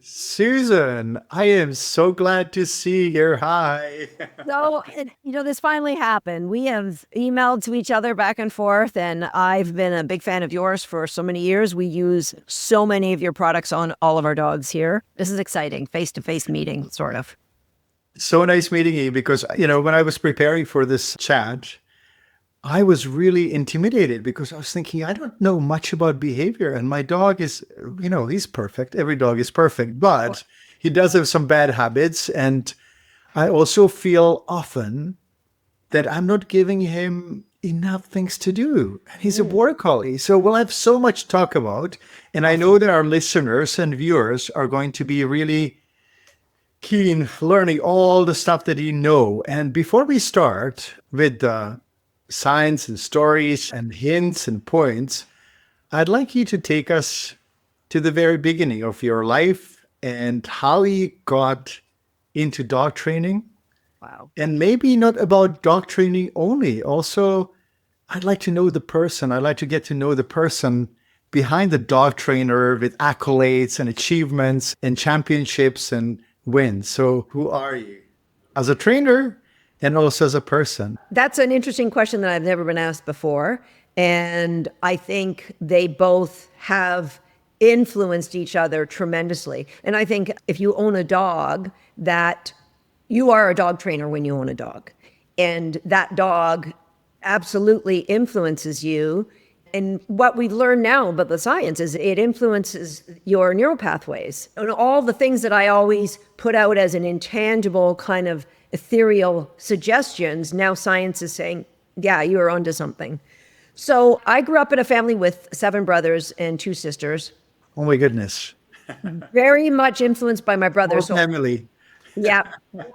Susan, I am so glad to see you. Hi. So, this finally happened. We have emailed to each other back and forth, and I've been a big fan of yours for so many years. We use so many of your products on all of our dogs here. This is exciting, face-to-face meeting, sort of. So nice meeting you because, when I was preparing for this chat, I was really intimidated because I was thinking, I don't know much about behavior. And my dog is, he's perfect. Every dog is perfect, but he does have some bad habits. And I also feel often that I'm not giving him enough things to do. And he's a border collie. So we'll have so much to talk about. And I know that our listeners and viewers are going to be really keen learning all the stuff that you know. And before we start with the signs and stories and hints and points, I'd like you to take us to the very beginning of your life and how you got into dog training. Wow. And maybe not about dog training only. Also, I'd like to know the person. I'd like to get to know the person behind the dog trainer with accolades and achievements and championships and wins. So, who are you as a trainer and also as a person? That's an interesting question that I've never been asked before. And I think they both have influenced each other tremendously. And I think if you own a dog, that you are a dog trainer when you own a dog. And that dog absolutely influences you. And what we learn now about the science is it influences your neural pathways. And all the things that I always put out as an intangible kind of ethereal suggestions, now science is saying, yeah, you're onto something. So I grew up in a family with 7 brothers and 2 sisters. Oh my goodness. Very much influenced by my brothers. Whole family. Yeah.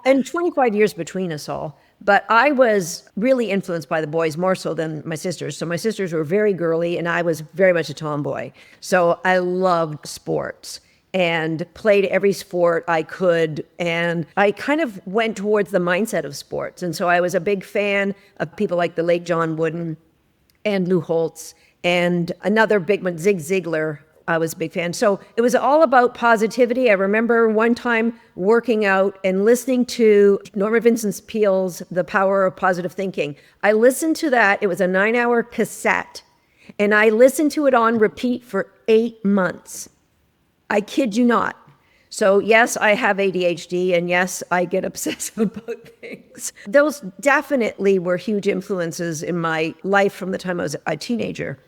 And 25 years between us all. But I was really influenced by the boys more so than my sisters. So my sisters were very girly and I was very much a tomboy. So I loved sports and played every sport I could. And I kind of went towards the mindset of sports. And so I was a big fan of people like the late John Wooden and Lou Holtz and another big one, Zig Ziglar. I was a big fan. So it was all about positivity. I remember one time working out and listening to Norman Vincent Peale's The Power of Positive Thinking. I listened to that. It was a 9-hour cassette. And I listened to it on repeat for 8 months. I kid you not. So yes, I have ADHD, and yes, I get obsessive about things. Those definitely were huge influences in my life from the time I was a teenager.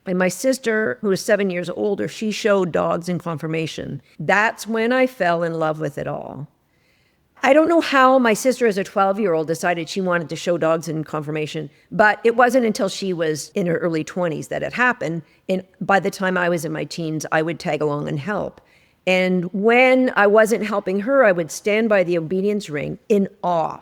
And my sister, who was 7 years older, she showed dogs in conformation. That's when I fell in love with it all. I don't know how my sister, as a 12-year-old, decided she wanted to show dogs in conformation, but it wasn't until she was in her early 20s that it happened. And by the time I was in my teens, I would tag along and help. And when I wasn't helping her, I would stand by the obedience ring in awe.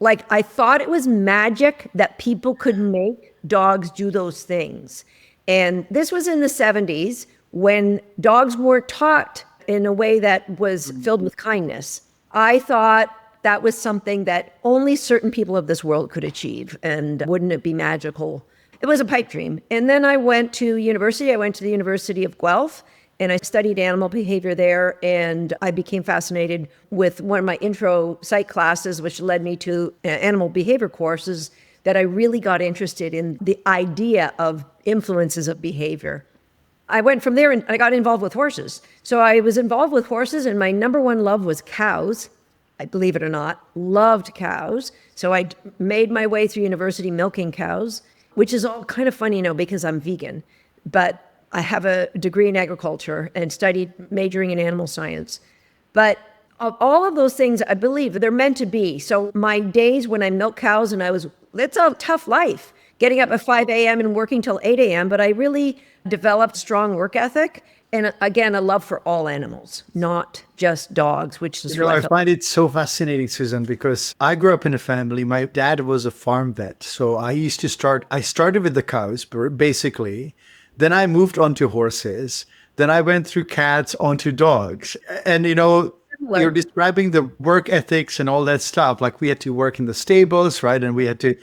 Like I thought it was magic that people could make dogs do those things. And this was in the 70s when dogs weren't taught in a way that was filled with kindness. I thought that was something that only certain people of this world could achieve. And wouldn't it be magical? It was a pipe dream. And then I went to university. I went to the University of Guelph and I studied animal behavior there. And I became fascinated with one of my intro psych classes, which led me to animal behavior courses, that I really got interested in the idea of influences of behavior. I went from there and I got involved with horses. So I was involved with horses and my number one love was cows. I believe it or not, loved cows. So I made my way through university milking cows, which is all kind of funny, because I'm vegan, but I have a degree in agriculture and studied majoring in animal science. But of all of those things, I believe they're meant to be. So my days when I milk cows it's a tough life, getting up at 5 a.m. and working till 8 a.m. But I really developed strong work ethic. And again, a love for all animals, not just dogs, which is I find it so fascinating, Susan, because I grew up in a family. My dad was a farm vet. So I started with the cows, basically. Then I moved on to horses. Then I went through cats onto dogs. And, you're describing the work ethics and all that stuff. Like we had to work in the stables, right? And we had to,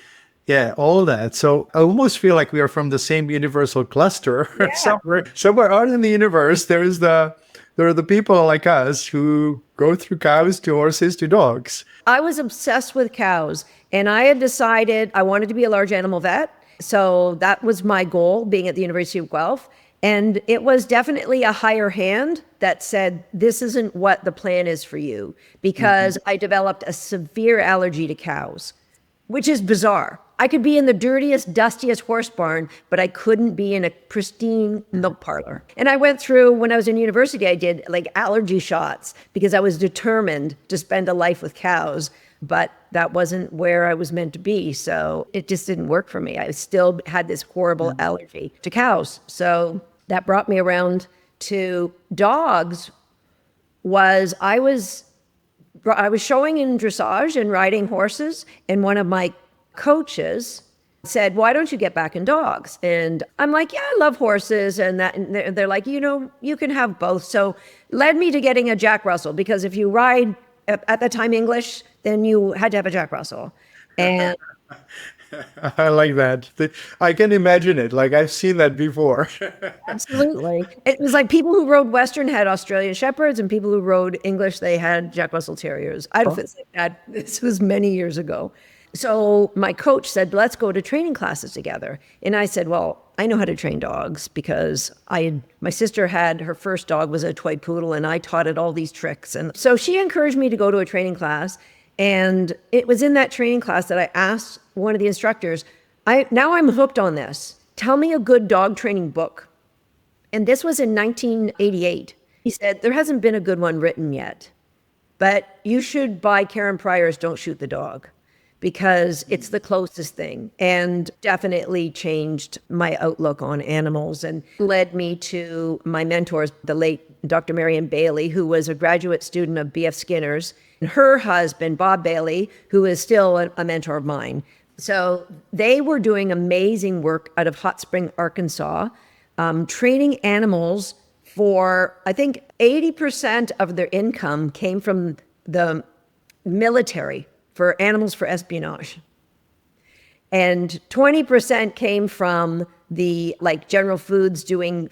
all that. So I almost feel like we are from the same universal cluster. Yeah. Somewhere out in the universe, there is the there are the people like us who go through cows to horses to dogs. I was obsessed with cows, and I had decided I wanted to be a large animal vet. So that was my goal, being at the University of Guelph. And it was definitely a higher hand that said, this isn't what the plan is for you, because I developed a severe allergy to cows, which is bizarre. I could be in the dirtiest, dustiest horse barn, but I couldn't be in a pristine milk parlor. And I went through, when I was in university, I did like allergy shots because I was determined to spend a life with cows, but that wasn't where I was meant to be. So it just didn't work for me. I still had this horrible allergy to cows. So that brought me around to dogs. I was showing in dressage and riding horses, and one of my coaches said, why don't you get back in dogs? And I'm like, yeah, I love horses. And they're like, you can have both. So led me to getting a Jack Russell, because if you ride at the time English, then you had to have a Jack Russell. And I like that. I can imagine it. Like I've seen that before. absolutely. It was like people who rode Western had Australian Shepherds, and people who rode English, they had Jack Russell Terriers. I don't know if it's like that. This was many years ago. So my coach said, let's go to training classes together. And I said, well, I know how to train dogs because my sister had, her first dog was a toy poodle, and I taught it all these tricks. And so she encouraged me to go to a training class. And it was in that training class that I asked one of the instructors, now I'm hooked on this. Tell me a good dog training book. And this was in 1988. He said, there hasn't been a good one written yet, but you should buy Karen Pryor's Don't Shoot the Dog, because it's the closest thing, and definitely changed my outlook on animals and led me to my mentors, the late Dr. Marion Bailey, who was a graduate student of B.F. Skinner's, and her husband, Bob Bailey, who is still a mentor of mine. So they were doing amazing work out of Hot Spring, Arkansas, training animals for, I think 80% of their income came from the military, for animals for espionage. And 20% came from the General Foods doing,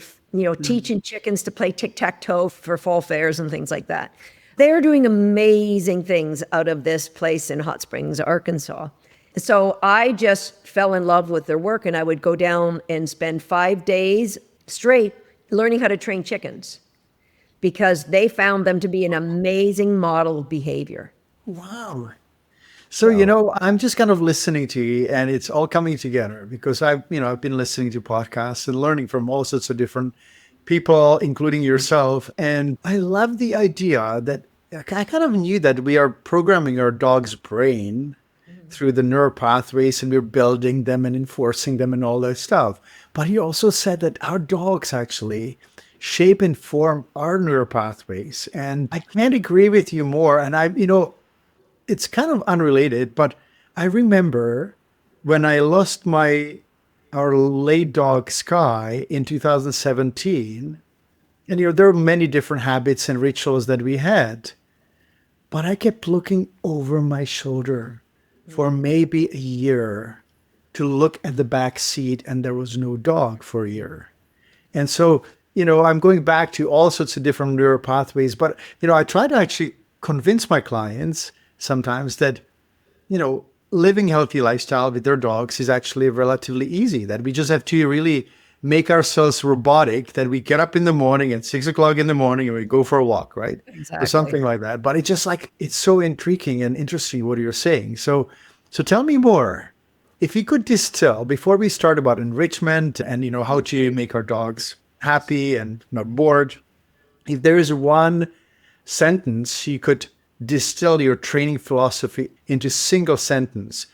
teaching chickens to play tic-tac-toe for fall fairs and things like that. They're doing amazing things out of this place in Hot Springs, Arkansas. So I just fell in love with their work, and I would go down and spend 5 days straight learning how to train chickens, because they found them to be an amazing model of behavior. Wow. So, I'm just kind of listening to you, and it's all coming together because I've been listening to podcasts and learning from all sorts of different people, including yourself. And I love the idea that I kind of knew that we are programming our dog's brain through the neural pathways, and we're building them and enforcing them and all that stuff. But he also said that our dogs actually shape and form our neural pathways. And I can't agree with you more. And it's kind of unrelated, but I remember when I lost our late dog Sky in 2017, and there were many different habits and rituals that we had, but I kept looking over my shoulder for maybe a year to look at the back seat, and there was no dog for a year. And so, I'm going back to all sorts of different neural pathways, but, I try to actually convince my clients sometimes that, living healthy lifestyle with their dogs is actually relatively easy, that we just have to really make ourselves robotic, that we get up in the morning at 6 o'clock in the morning and we go for a walk, right? Exactly. Or something like that. But it's just it's so intriguing and interesting what you're saying. So tell me more. If you could distill, before we start about enrichment and, how to make our dogs happy and not bored, if there is one sentence you could distill your training philosophy into single sentence,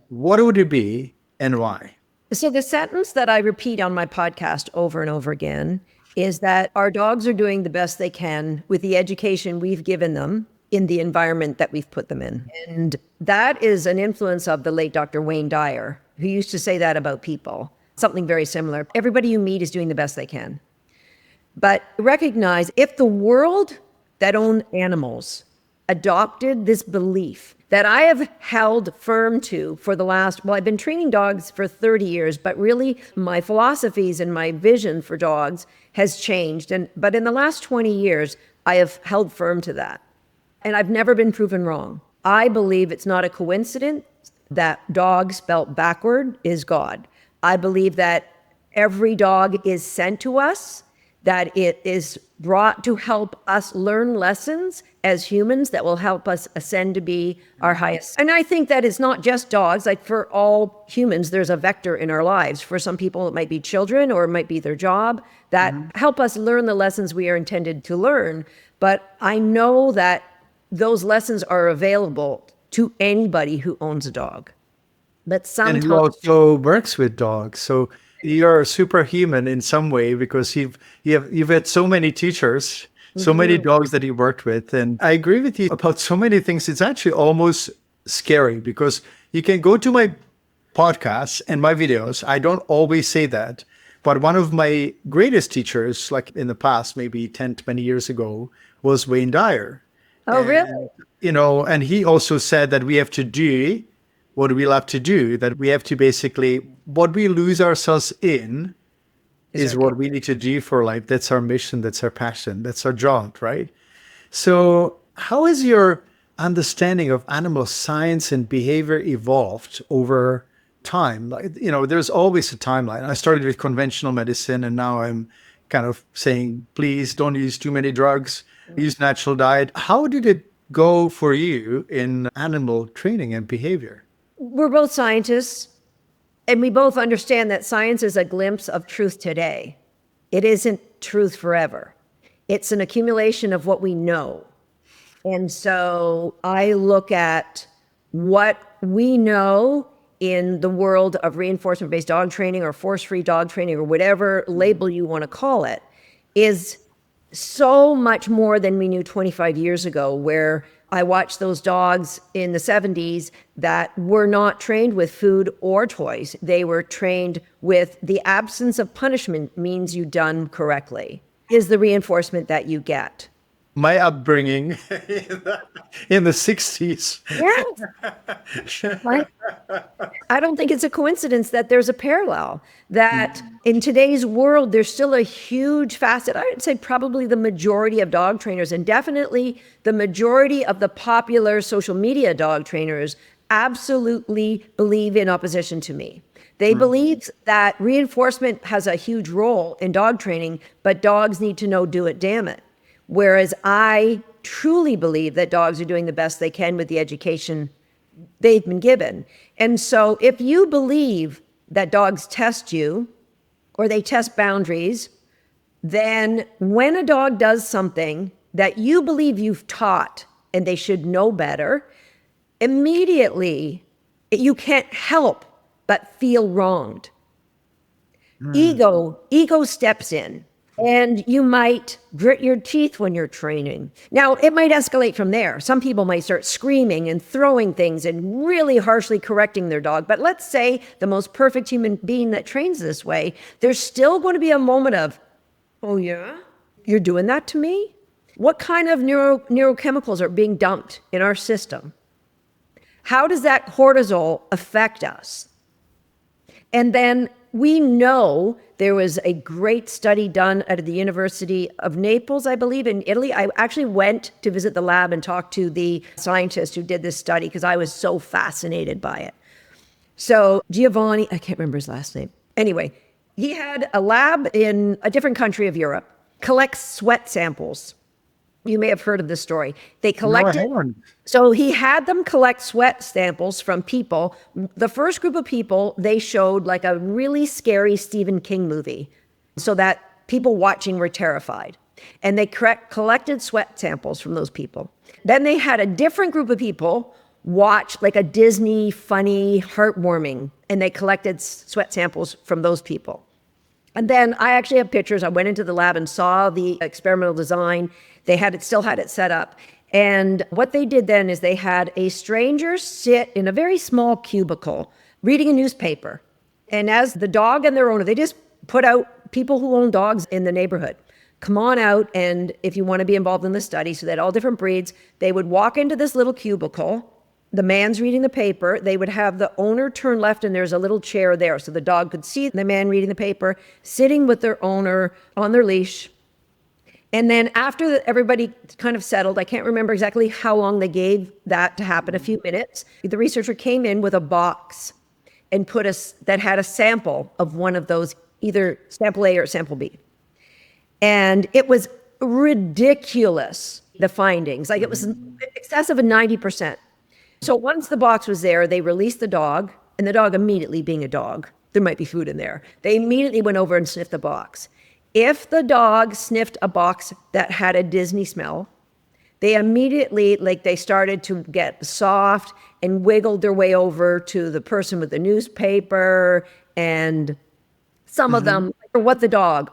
what would it be and why? So the sentence that I repeat on my podcast over and over again is that our dogs are doing the best they can with the education we've given them in the environment that we've put them in. And that is an influence of the late Dr. Wayne Dyer, who used to say that about people, something very similar. Everybody you meet is doing the best they can. But recognize, if the world that owned animals adopted this belief that I have held firm to for the last, well, I've been training dogs for 30 years, but really my philosophies and my vision for dogs has changed. But in the last 20 years, I have held firm to that. And I've never been proven wrong. I believe it's not a coincidence that dog spelt backward is God. I believe that every dog is sent to us, that it is brought to help us learn lessons as humans that will help us ascend to be our highest. And I think that it's not just dogs. Like for all humans, there's a vector in our lives. For some people, it might be children or it might be their job that help us learn the lessons we are intended to learn. But I know that those lessons are available to anybody who owns a dog. But sometimes... And who also works with dogs. So you're superhuman in some way because you've had so many teachers, so many dogs that you worked with. And I agree with you about so many things. It's actually almost scary because you can go to my podcasts and my videos. I don't always say that. But one of my greatest teachers, like in the past, maybe 10, 20 years ago, was Wayne Dyer. Oh, really? And he also said that we have to do what we love to do, that we have to basically, what we lose ourselves in is what we need to do for life. That's our mission, that's our passion, that's our job, right? So how has your understanding of animal science and behavior evolved over time? Like, there's always a timeline. I started with conventional medicine and now I'm kind of saying, please don't use too many drugs, use natural diet. How did it go for you in animal training and behavior? We're both scientists, and we both understand that science is a glimpse of truth today. It isn't truth forever. It's an accumulation of what we know. And so I look at what we know in the world of reinforcement-based dog training or force-free dog training or whatever label you want to call it, is so much more than we knew 25 years ago, where I watched those dogs in the 70s that were not trained with food or toys. They were trained with the absence of punishment means you done correctly, is the reinforcement that you get. My upbringing in the 60s. Yeah. I don't think it's a coincidence that there's a parallel, that in today's world, there's still a huge facet. I would say probably the majority of dog trainers, and definitely the majority of the popular social media dog trainers, absolutely believe in opposition to me. They believe that reinforcement has a huge role in dog training, but dogs need to know, do it, damn it. Whereas I truly believe that dogs are doing the best they can with the education they've been given. And so if you believe that dogs test you or they test boundaries, then when a dog does something that you believe you've taught and they should know better, immediately you can't help but feel wronged. Ego steps in. And you might grit your teeth when you're training. Now, it might escalate from there. Some people might start screaming and throwing things and really harshly correcting their dog. But let's say the most perfect human being that trains this way, there's still going to be a moment of, oh yeah, you're doing that to me? What kind of neurochemicals are being dumped in our system? How does that cortisol affect us? And then we know there was a great study done at the University of Naples, I believe, in Italy. I actually went to visit the lab and talk to the scientist who did this study because I was so fascinated by it. So Giovanni, I can't remember his last name. Anyway, he had a lab in a different country of Europe, collect sweat samples. You may have heard of this story. They collected. No, So he had them collect sweat samples from people. The first group of people, they showed like a really scary Stephen King movie so that people watching were terrified. And they collected sweat samples from those people. Then they had a different group of people watch like a Disney funny, heartwarming, and they collected sweat samples from those people. And then I actually have pictures. I went into the lab and saw the experimental design. They still had it set up. And what they did then is they had a stranger sit in a very small cubicle reading a newspaper. And as the dog and their owner, they just put out people who own dogs in the neighborhood. Come on out, and if you want to be involved in the study, so that all different breeds, they would walk into this little cubicle the man's reading the paper. They would have the owner turn left, and there's a little chair there. So the dog could see the man reading the paper, sitting with their owner on their leash. And then after everybody kind of settled, I can't remember exactly how long they gave that to happen, a few minutes. The researcher came in with a box and that had a sample of one of those, either sample A or sample B. And it was ridiculous, the findings. Like, it was in excess of a 90%. So once the box was there, they released the dog, and the dog immediately, being a dog, there might be food in there, they immediately went over and sniffed the box. If the dog sniffed a box that had a Disney smell, they immediately, like, they started to get soft and wiggled their way over to the person with the newspaper. And some of them,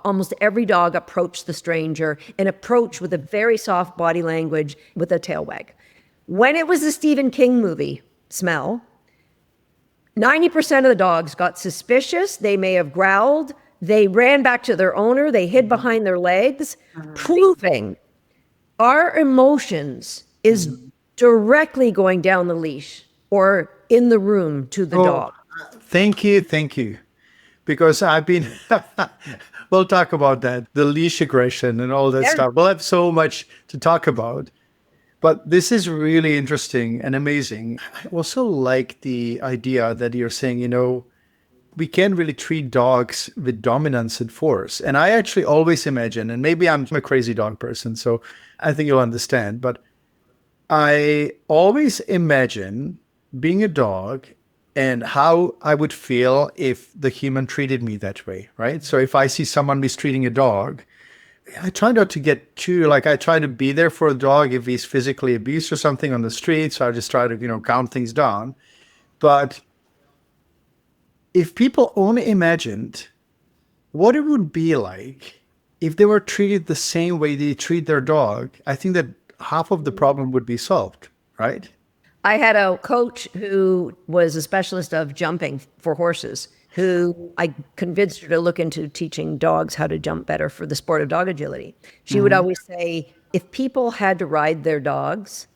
almost every dog approached the stranger and approached with a very soft body language with a tail wag. When it was a Stephen King movie smell, 90% of the dogs got suspicious. They may have growled. They ran back to their owner. They hid behind their legs, proving our emotions is directly going down the leash or in the room to the dog. Thank you. Because I've been, we'll talk about that, the leash aggression and all that stuff. We'll have so much to talk about. But this is really interesting and amazing. I also like the idea that you're saying, we can't really treat dogs with dominance and force. And I actually always imagine, and maybe I'm a crazy dog person, so I think you'll understand, but I always imagine being a dog and how I would feel if the human treated me that way, right? So if I see someone mistreating a dog, I try not to get too, I try to be there for a dog if he's physically abused or something on the street. So I just try to, count things down. But if people only imagined what it would be like if they were treated the same way they treat their dog, I think that half of the problem would be solved, right? I had a coach who was a specialist of jumping for horses, who I convinced her to look into teaching dogs how to jump better for the sport of dog agility. She would always say, if people had to ride their dogs,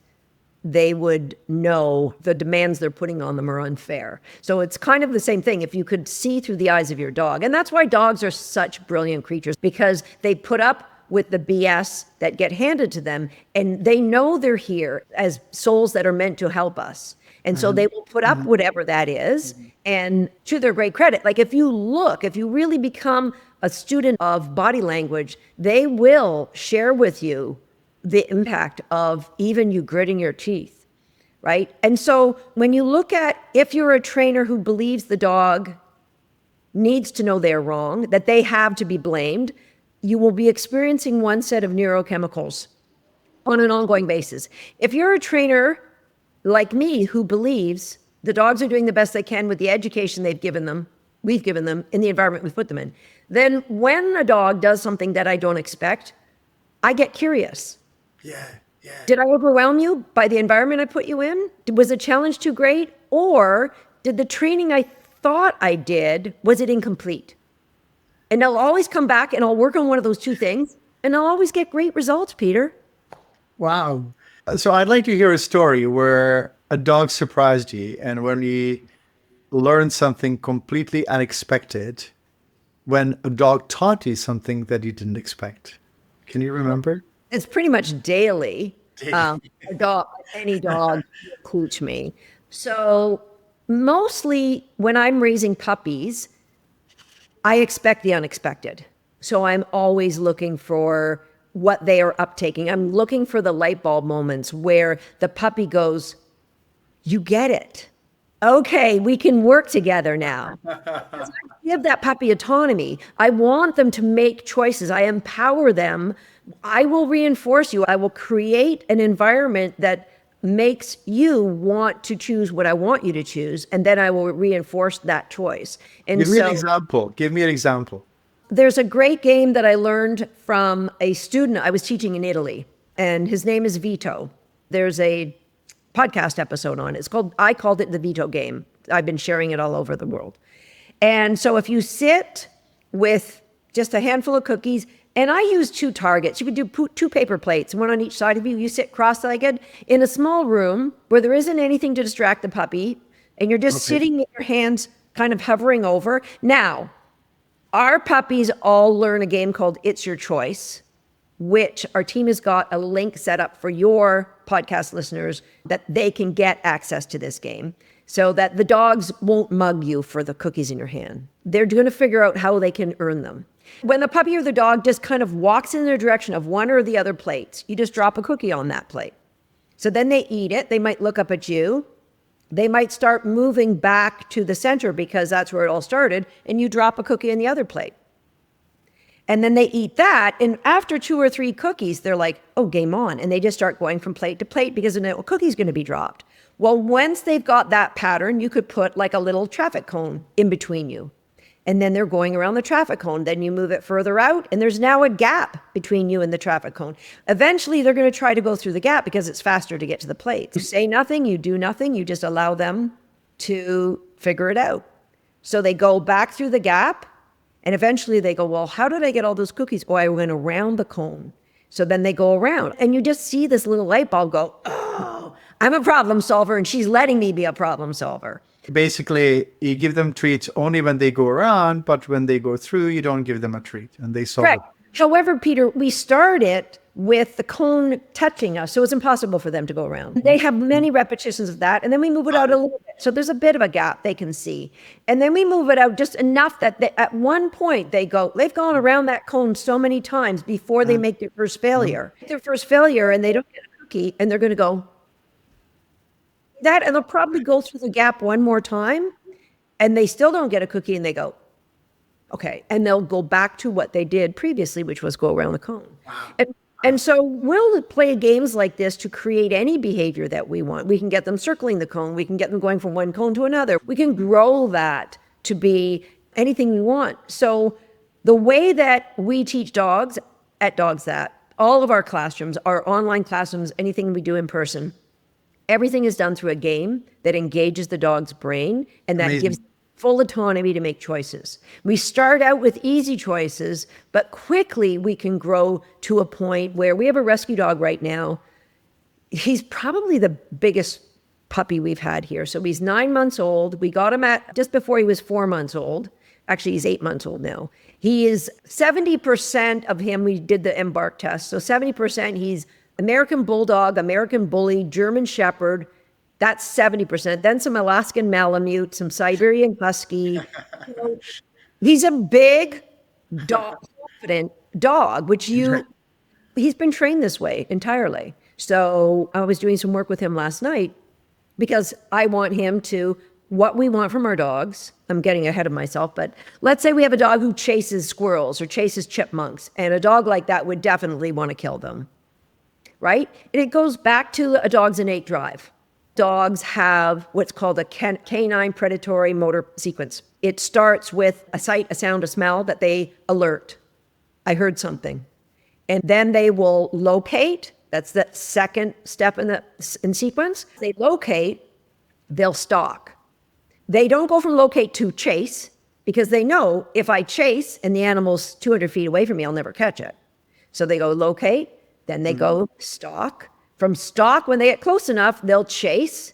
they would know the demands they're putting on them are unfair. So it's kind of the same thing. If you could see through the eyes of your dog, and that's why dogs are such brilliant creatures, because they put up with the BS that get handed to them, and they know they're here as souls that are meant to help us. And so they will put up whatever that is. And to their great credit, like, if you really become a student of body language, they will share with you the impact of even you gritting your teeth, right? And so when you look at, if you're a trainer who believes the dog needs to know they're wrong, that they have to be blamed, you will be experiencing one set of neurochemicals on an ongoing basis. If you're a trainer like me who believes the dogs are doing the best they can with the education we've given them in the environment we've put them in, then when a dog does something that I don't expect, I get curious. Yeah. Did I overwhelm you by the environment I put you in? Was the challenge too great? Or did the training I thought I did, was it incomplete? And I'll always come back and I'll work on one of those two things, and I'll always get great results, Peter. Wow. So I'd like to hear a story where a dog surprised you and when you learned something completely unexpected, when a dog taught you something that you didn't expect. Can you remember? It's pretty much daily. Any dog will cooch me. So mostly when I'm raising puppies, I expect the unexpected. So I'm always looking for what they are uptaking. I'm looking for the light bulb moments where the puppy goes, you get it. Okay, we can work together now. I give that puppy autonomy. I want them to make choices. I empower them. I will reinforce you. I will create an environment that makes you want to choose what I want you to choose, and then I will reinforce that choice. And Give me an example. There's a great game that I learned from a student I was teaching in Italy, and his name is Vito. There's a podcast episode on it. I called it the Vito game. I've been sharing it all over the world. And so if you sit with just a handful of cookies And I use 2 targets. You would do 2 paper plates, one on each side of you. You sit cross-legged in a small room where there isn't anything to distract the puppy, and you're just sitting with your hands kind of hovering over. Now, our puppies all learn a game called It's Your Choice, which our team has got a link set up for your podcast listeners that they can get access to this game so that the dogs won't mug you for the cookies in your hand. They're going to figure out how they can earn them. When the puppy or the dog just kind of walks in the direction of one or the other plates, you just drop a cookie on that plate. So then they eat it. They might look up at you. They might start moving back to the center because that's where it all started, and you drop a cookie on the other plate. And then they eat that, and after 2 or 3 cookies, they're like, oh, game on. And they just start going from plate to plate because a cookie's going to be dropped. Well, once they've got that pattern, you could put like a little traffic cone in between you. And then they're going around the traffic cone. Then you move it further out, and there's now a gap between you and the traffic cone. Eventually, they're going to try to go through the gap because it's faster to get to the plate. You say nothing, you do nothing, you just allow them to figure it out. So they go back through the gap, and eventually they go, well, how did I get all those cookies? Oh, I went around the cone. So then they go around, and you just see this little light bulb go, oh, I'm a problem solver, and she's letting me be a problem solver. Basically, you give them treats only when they go around, but when they go through, you don't give them a treat, and they solve it. Correct. However, Peter, we start it with the cone touching us, so it's impossible for them to go around. They have many repetitions of that, and then we move it out a little bit. So there's a bit of a gap they can see. And then we move it out just enough that at one point they've gone around that cone so many times before they make their first failure. Their first failure, and they don't get a cookie, and they're going to go, that, and they'll probably go through the gap one more time, and they still don't get a cookie, and they go, okay. And they'll go back to what they did previously, which was go around the cone. Wow. And so we'll play games like this to create any behavior that we want. We can get them circling the cone. We can get them going from one cone to another. We can grow that to be anything we want. So the way that we teach dogs at Dogs That, all of our classrooms, our online classrooms, anything we do in person, everything is done through a game that engages the dog's brain and that gives full autonomy to make choices. We start out with easy choices, but quickly we can grow to a point where we have a rescue dog right now. He's probably the biggest puppy we've had here. So he's 9 months old. We got him at just before he was 4 months old. Actually, he's 8 months old now. He is 70% of him. We did the embark test. So 70%, he's American Bulldog, American Bully, German Shepherd. That's 70%. Then some Alaskan Malamute, some Siberian Husky. He's a big dog, confident dog, he's been trained this way entirely. So I was doing some work with him last night because I want him to, what we want from our dogs, I'm getting ahead of myself, but let's say we have a dog who chases squirrels or chases chipmunks, and a dog like that would definitely want to kill them. Right? And it goes back to a dog's innate drive. Dogs have what's called a canine predatory motor sequence. It starts with a sight, a sound, a smell that they alert. I heard something. And then they will locate. That's the second step in sequence. They locate, they'll stalk. They don't go from locate to chase because they know if I chase and the animal's 200 feet away from me, I'll never catch it. So they go locate. Then they go stalk. From stalk, when they get close enough, they'll chase.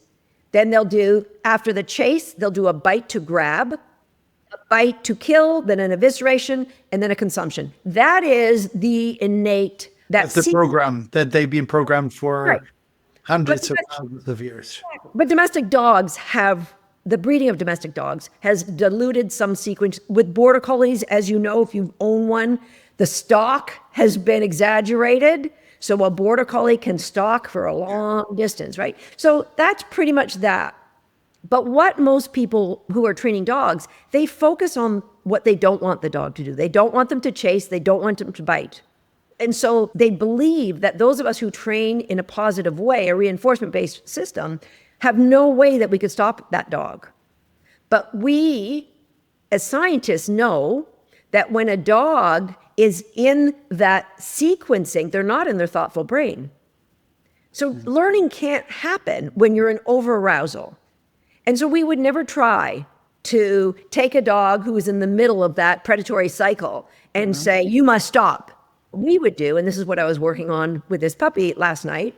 Then after the chase, they'll do a bite to grab, a bite to kill, then an evisceration, and then a consumption. That is the innate. That's the program that they've been programmed for hundreds of thousands of years. But the breeding of domestic dogs has diluted some sequence. With border collies, as you know, if you own one, the stalk has been exaggerated. So a border collie can stalk for a long distance, right? So that's pretty much that. But what most people who are training dogs, they focus on what they don't want the dog to do. They don't want them to chase. They don't want them to bite. And so they believe that those of us who train in a positive way, a reinforcement-based system, have no way that we could stop that dog. But we, as scientists, know that when a dog is in that sequencing, they're not in their thoughtful brain. So learning can't happen when you're in over-arousal. And so we would never try to take a dog who is in the middle of that predatory cycle and say, you must stop. we would do, and this is what I was working on with this puppy last night,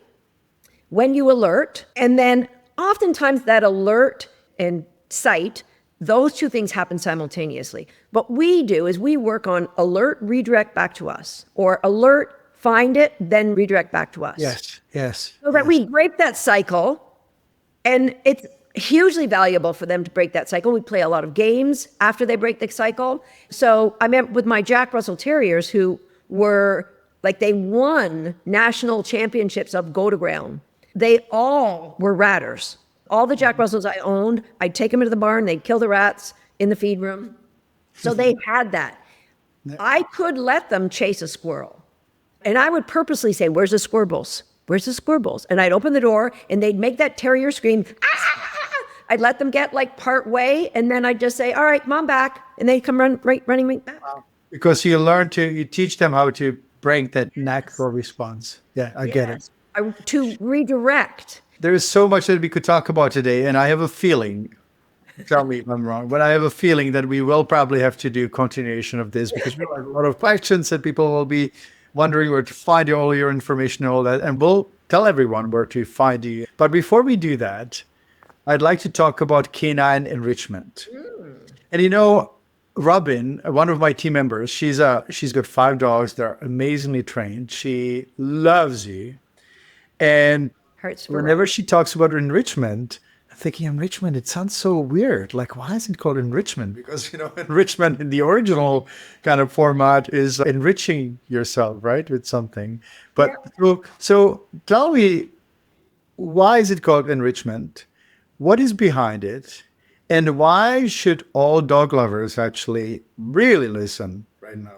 when you alert, and then oftentimes that alert and sight, those two things happen simultaneously. What we do is we work on alert, redirect back to us, or alert, find it, then redirect back to us. Yes. So that we break that cycle, and it's hugely valuable for them to break that cycle. We play a lot of games after they break the cycle. So I met with my Jack Russell Terriers who were like, they won national championships of go to ground. They all were ratters. All the Jack Russells I owned, I'd take them into the barn, they'd kill the rats in the feed room. So they had that. I could let them chase a squirrel. And I would purposely say, where's the squirrels? Where's the squirrels? And I'd open the door and they'd make that terrier scream. Ah! I'd let them get like part way. And then I'd just say, all right, mom back. And they'd come running right back. Wow. Because you teach them how to break that natural response. Yeah, I get it. To redirect. There is so much that we could talk about today. And I have a feeling, tell me if I'm wrong, but I have a feeling that we will probably have to do continuation of this because we have a lot of questions that people will be wondering where to find all your information and all that. And we'll tell everyone where to find you. But before we do that, I'd like to talk about canine enrichment. And Robin, one of my team members, she's got 5 dogs. They're amazingly trained. She loves you. And whenever she talks about enrichment, I'm thinking enrichment, it sounds so weird. Like, why is it called enrichment? Because, enrichment in the original kind of format is enriching yourself, right, with something. But so tell me, why is it called enrichment? What is behind it? And why should all dog lovers actually really listen right now?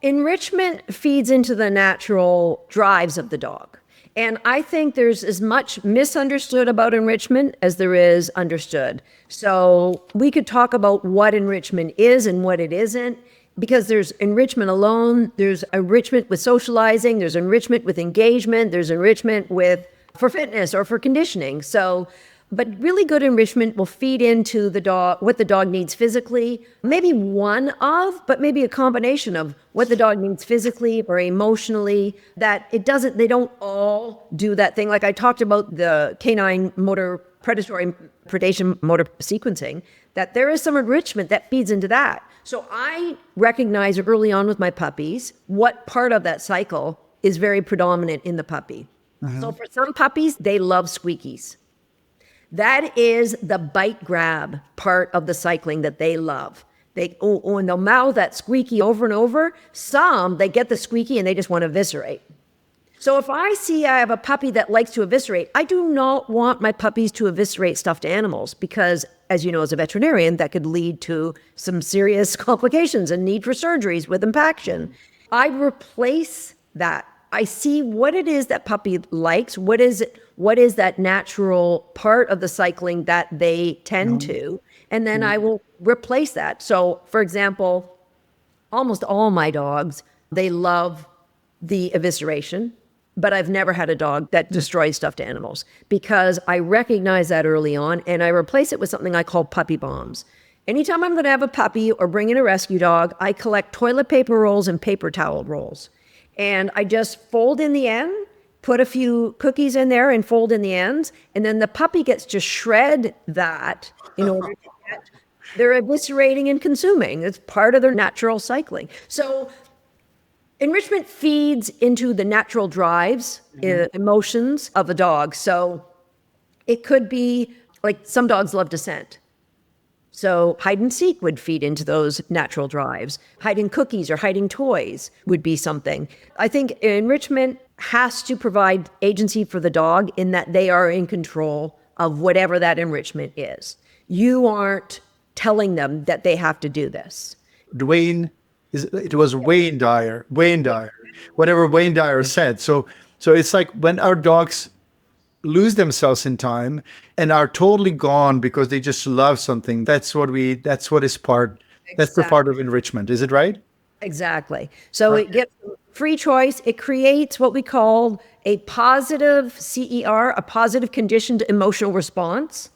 Enrichment feeds into the natural drives of the dog. And I think there's as much misunderstood about enrichment as there is understood. So we could talk about what enrichment is and what it isn't, because there's enrichment alone, there's enrichment with socializing, there's enrichment with engagement, there's enrichment for fitness or for conditioning. But really good enrichment will feed into the dog, what the dog needs physically, maybe but maybe a combination of what the dog needs physically or emotionally, that they don't all do that thing. Like I talked about the canine motor, predatory predation motor sequencing, that there is some enrichment that feeds into that. So I recognize early on with my puppies, what part of that cycle is very predominant in the puppy. So for some puppies, they love squeakies. That is the bite grab part of the cycling that they love. And they'll mouth that squeaky over and over. Some, they get the squeaky and they just want to eviscerate. So if I have a puppy that likes to eviscerate, I do not want my puppies to eviscerate stuffed animals because, as you know, as a veterinarian, that could lead to some serious complications and need for surgeries with impaction. I replace that. I see what it is that puppy likes. What is that natural part of the cycling that they tend to, and then I will replace that. So, for example, almost all my dogs, they love the evisceration, but I've never had a dog that destroys stuffed animals because I recognize that early on, and I replace it with something I call puppy bombs. Anytime I'm going to have a puppy or bring in a rescue dog, I collect toilet paper rolls and paper towel rolls. And I just fold in the end, put a few cookies in there and fold in the ends. And then the puppy gets to shred that in order to get, they're eviscerating and consuming. It's part of their natural cycling. So enrichment feeds into the natural drives, emotions of a dog. So it could be like some dogs love to scent. So hide and seek would feed into those natural drives. Hiding cookies or hiding toys would be something. I think enrichment has to provide agency for the dog in that they are in control of whatever that enrichment is. You aren't telling them that they have to do this. It was Wayne Dyer. Whatever Wayne Dyer said. So it's like when our dogs lose themselves in time and are totally gone because they just love something. That's the part of enrichment. Is it right? Exactly. So It gets free choice. It creates what we call a positive CER, a positive conditioned emotional response.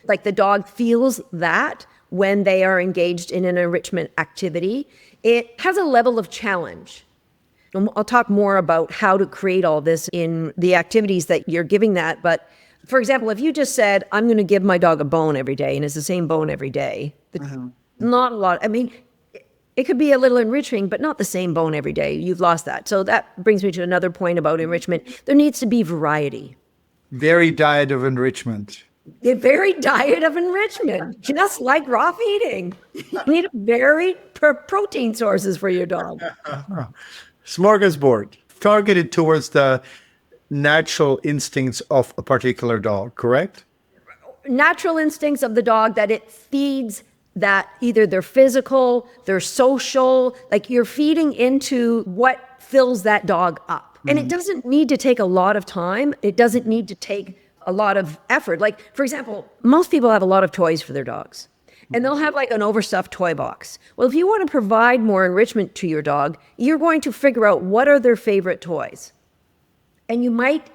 Like the dog feels that when they are engaged in an enrichment activity. It has a level of challenge. I'll talk more about how to create all this in the activities that you're giving that. But for example, if you just said, I'm going to give my dog a bone every day, and it's the same bone every day, not a lot. I mean, it could be a little enriching, but not the same bone every day. You've lost that. So that brings me to another point about enrichment. There needs to be variety. Very diet of enrichment. A varied diet of enrichment, just like raw feeding. You need varied protein sources for your dog. Smorgasbord, targeted towards the natural instincts of a particular dog, correct? Natural instincts of the dog that it feeds, that either they're physical, they're social, like you're feeding into what fills that dog up. And it doesn't need to take a lot of time. It doesn't need to take a lot of effort. Like, for example, most people have a lot of toys for their dogs, and they'll have like an overstuffed toy box. Well, if you want to provide more enrichment to your dog, you're going to figure out what are their favorite toys. And you might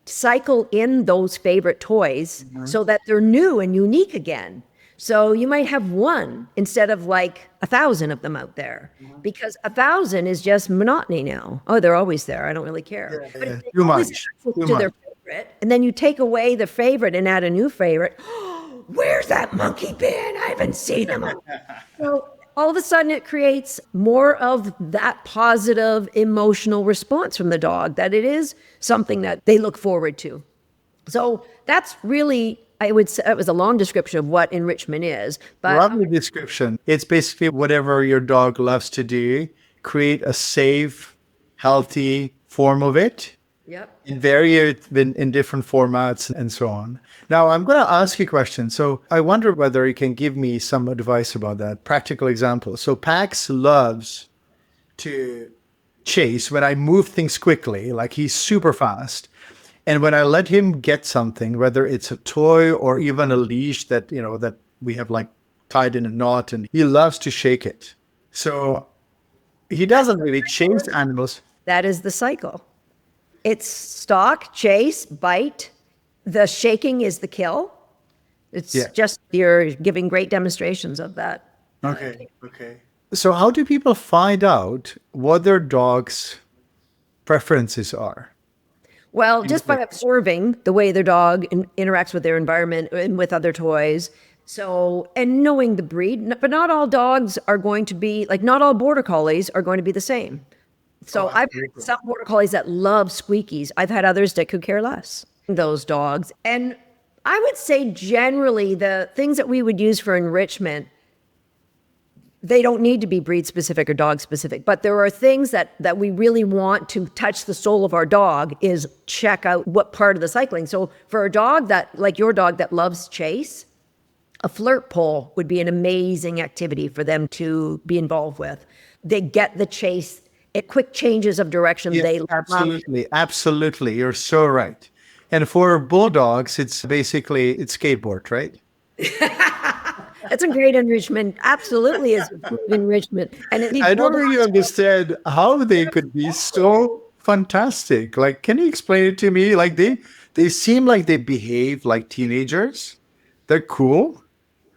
cycle in those favorite toys so that they're new and unique again. So you might have one instead of like 1,000 of them out there, because 1,000 is just monotony now. Oh, they're always there. I don't really care. But if they Too always much. have Too to their much. favorite, and then you take away the favorite and add a new favorite. Where's that monkey been? I haven't seen him. So all of a sudden it creates more of that positive emotional response from the dog, that it is something that they look forward to. So that's really, I would say, it was a long description of what enrichment is. But Lovely description. It's basically whatever your dog loves to do, create a safe, healthy form of it. Yep. And vary it in different formats and so on. Now, I'm going to ask you a question. So I wonder whether you can give me some advice about that. Practical example. So Pax loves to chase when I move things quickly, like he's super fast. And when I let him get something, whether it's a toy or even a leash that, that we have like tied in a knot, and he loves to shake it. So he doesn't really chase animals. That is the cycle. It's stalk, chase, bite. The shaking is the kill. It's just, you're giving great demonstrations of that. Okay. So how do people find out what their dog's preferences are? Well, just by observing the way their dog interacts with their environment and with other toys. So, and knowing the breed, but not all dogs are going to be, like not all border collies are going to be the same. So I've had some border collies that love squeakies. I've had others that could care less, those dogs. And I would say generally the things that we would use for enrichment, they don't need to be breed specific or dog specific, but there are things that we really want to touch the soul of our dog, is check out what part of the cycling. So for a dog that, like your dog that loves chase, a flirt pole would be an amazing activity for them to be involved with. They get the chase, quick changes of direction. Yes, absolutely. You're so right. And for bulldogs, it's basically, it's skateboard, right? That's a great enrichment. Absolutely is enrichment. And I don't really understand how they could be so fantastic. Like, can you explain it to me? Like they seem like they behave like teenagers. They're cool.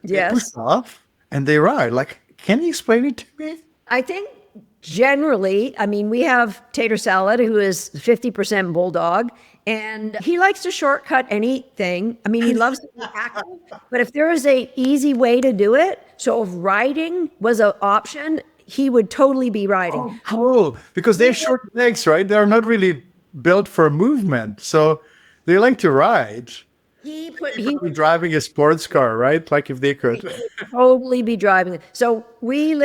Yes. They push off and they ride. Like, can you explain it to me? I think generally, I mean, we have Tater Salad, who is 50% bulldog, and he likes to shortcut anything. I mean, he loves to be active, but if there is a easy way to do it, so if riding was an option, he would totally be riding. Oh, cool. Because they're short legs, right? They're not really built for movement. So they like to ride. He would be driving a sports car, right? Like if they could. Totally be driving. So we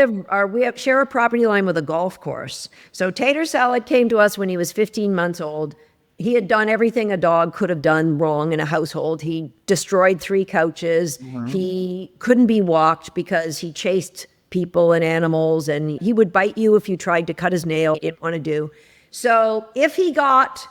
share a property line with a golf course. So Tater Salad came to us when he was 15 months old. He had done everything a dog could have done wrong in a household. He destroyed 3 couches. Mm-hmm. He couldn't be walked because he chased people and animals, and he would bite you if you tried to cut his nail. He didn't want to do. So if he got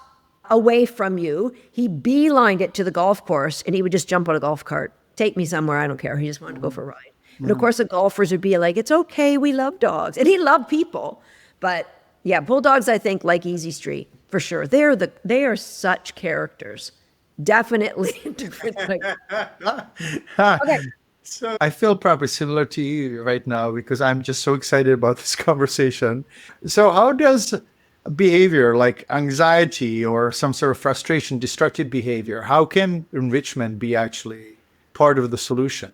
away from you, he beelined it to the golf course, and he would just jump on a golf cart. Take me somewhere, I don't care. He just wanted to go for a ride. Mm-hmm. And of course, the golfers would be like, it's okay, we love dogs. And he loved people. But yeah, bulldogs, I think, like Easy Street, for sure. They are such characters. Definitely different. Okay. So I feel probably similar to you right now because I'm just so excited about this conversation. So how does behavior like anxiety or some sort of frustration, destructive behavior, how can enrichment be actually part of the solution?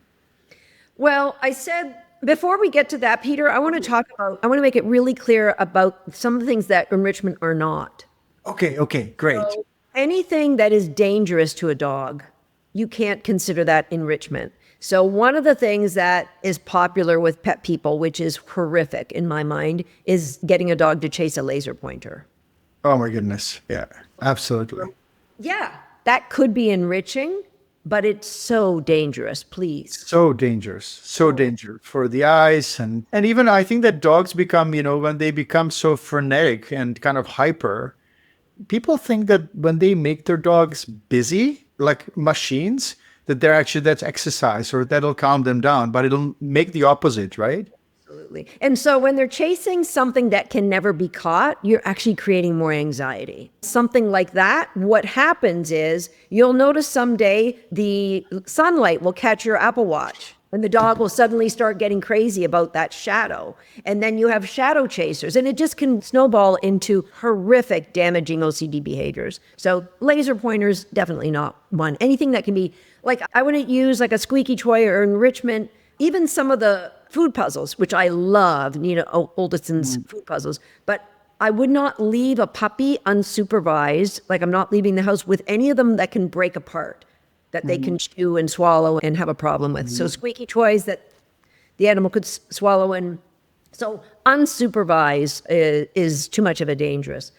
Well, I said before we get to that, Peter, I want to make it really clear about some of the things that enrichment are not. Okay, okay, great. Anything that is dangerous to a dog, you can't consider that enrichment. So, one of the things that is popular with pet people, which is horrific in my mind, is getting a dog to chase a laser pointer. Oh my goodness. Yeah, absolutely. Yeah, that could be enriching, but it's so dangerous, please. So dangerous for the eyes. And even I think that dogs become, when they become so frenetic and kind of hyper, people think that when they make their dogs busy, like machines, that that's exercise or that'll calm them down, but it'll make the opposite, right? Absolutely. And so when they're chasing something that can never be caught, you're actually creating more anxiety. Something like that, what happens is you'll notice someday the sunlight will catch your Apple Watch. And the dog will suddenly start getting crazy about that shadow. And then you have shadow chasers, and it just can snowball into horrific, damaging OCD behaviors. So, laser pointers, definitely not one. Anything that can be, like, I wouldn't use like a squeaky toy or enrichment, even some of the food puzzles, which I love, Oldiston's food puzzles. But I would not leave a puppy unsupervised, like, I'm not leaving the house with any of them that can break apart, that they can chew and swallow and have a problem with. So squeaky toys that the animal could swallow. And so unsupervised is too much of a dangerous.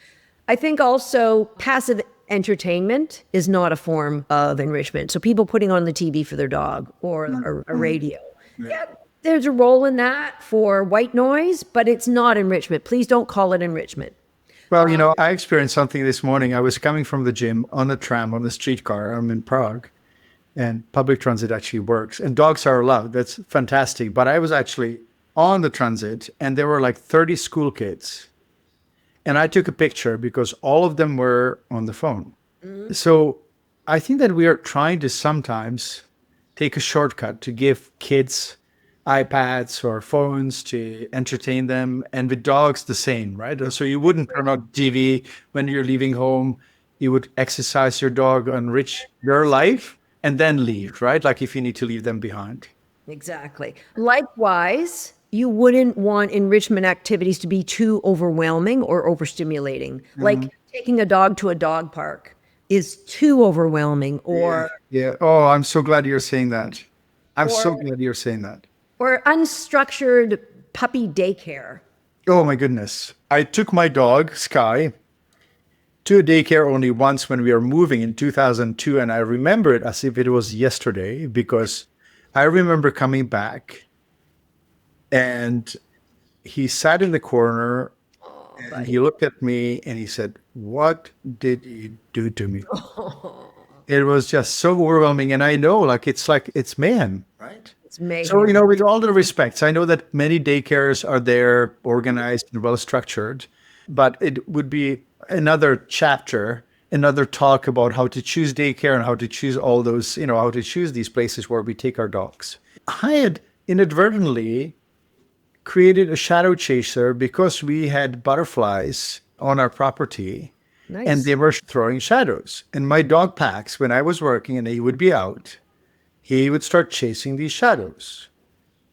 I think also passive entertainment is not a form of enrichment. So people putting on the TV for their dog or a radio. Yeah, there's a role in that for white noise, but it's not enrichment. Please don't call it enrichment. Well, I experienced something this morning. I was coming from the gym on a tram, on the streetcar. I'm in Prague, and public transit actually works. And dogs are allowed. That's fantastic. But I was actually on the transit, and there were like 30 school kids. And I took a picture because all of them were on the phone. So I think that we are trying to sometimes take a shortcut to give kids iPads or phones to entertain them. And with dogs, the same, right? So you wouldn't turn on TV when you're leaving home. You would exercise your dog, enrich your life, and then leave, right? Like if you need to leave them behind. Exactly. Likewise, you wouldn't want enrichment activities to be too overwhelming or overstimulating. Like taking a dog to a dog park is too overwhelming, or Yeah. Oh, I'm so glad you're saying that. I'm so glad you're saying that. or unstructured puppy daycare. Oh my goodness. I took my dog, Sky, to a daycare only once when we were moving in 2002. And I remember it as if it was yesterday because I remember coming back and he sat in the corner and he looked at me and he said, "What did you do to me?" It was just so overwhelming. And I know, like it's mayhem, right? It's mayhem. So, with all the respects, I know that many daycares are there, organized and well structured, but it would be another chapter, another talk about how to choose daycare and how to choose all those, how to choose these places where we take our dogs. I had inadvertently created a shadow chaser because we had butterflies on our property. Nice. And they were throwing shadows. And my dog Pax, when I was working and he would be out, he would start chasing these shadows.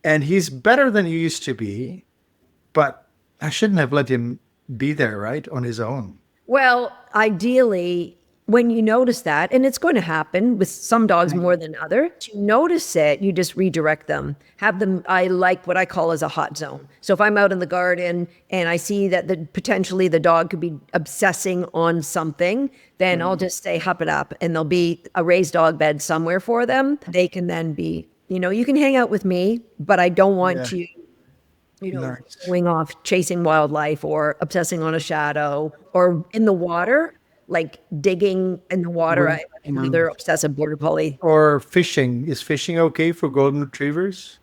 And he's better than he used to be, but I shouldn't have let him be there, right, on his own. Well, ideally, when you notice that, and it's going to happen with some dogs more than other, to notice it, you just redirect them. Have them, I like what I call as a hot zone. So if I'm out in the garden and I see that potentially the dog could be obsessing on something, then I'll just say, hup it up, and there'll be a raised dog bed somewhere for them. They can then be, you can hang out with me, but I don't want you, Nice. going off chasing wildlife or obsessing on a shadow or in the water. Like digging in the water. I have another obsessive border collie. Or fishing. Is fishing okay for golden retrievers?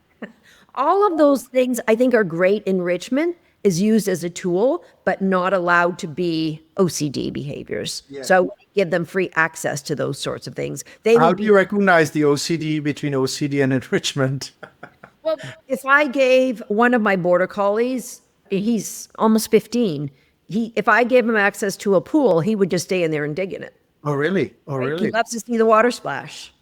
All of those things I think are great enrichment. is used as a tool, but not allowed to be OCD behaviors. So give them free access to those sorts of things. They How would do be you recognize the OCD between OCD and enrichment? well. If I gave one of my border collies, he's almost 15. If I gave him access to a pool, he would just stay in there and dig in it. Oh, really? Oh, Right? He really? loves to see the water splash.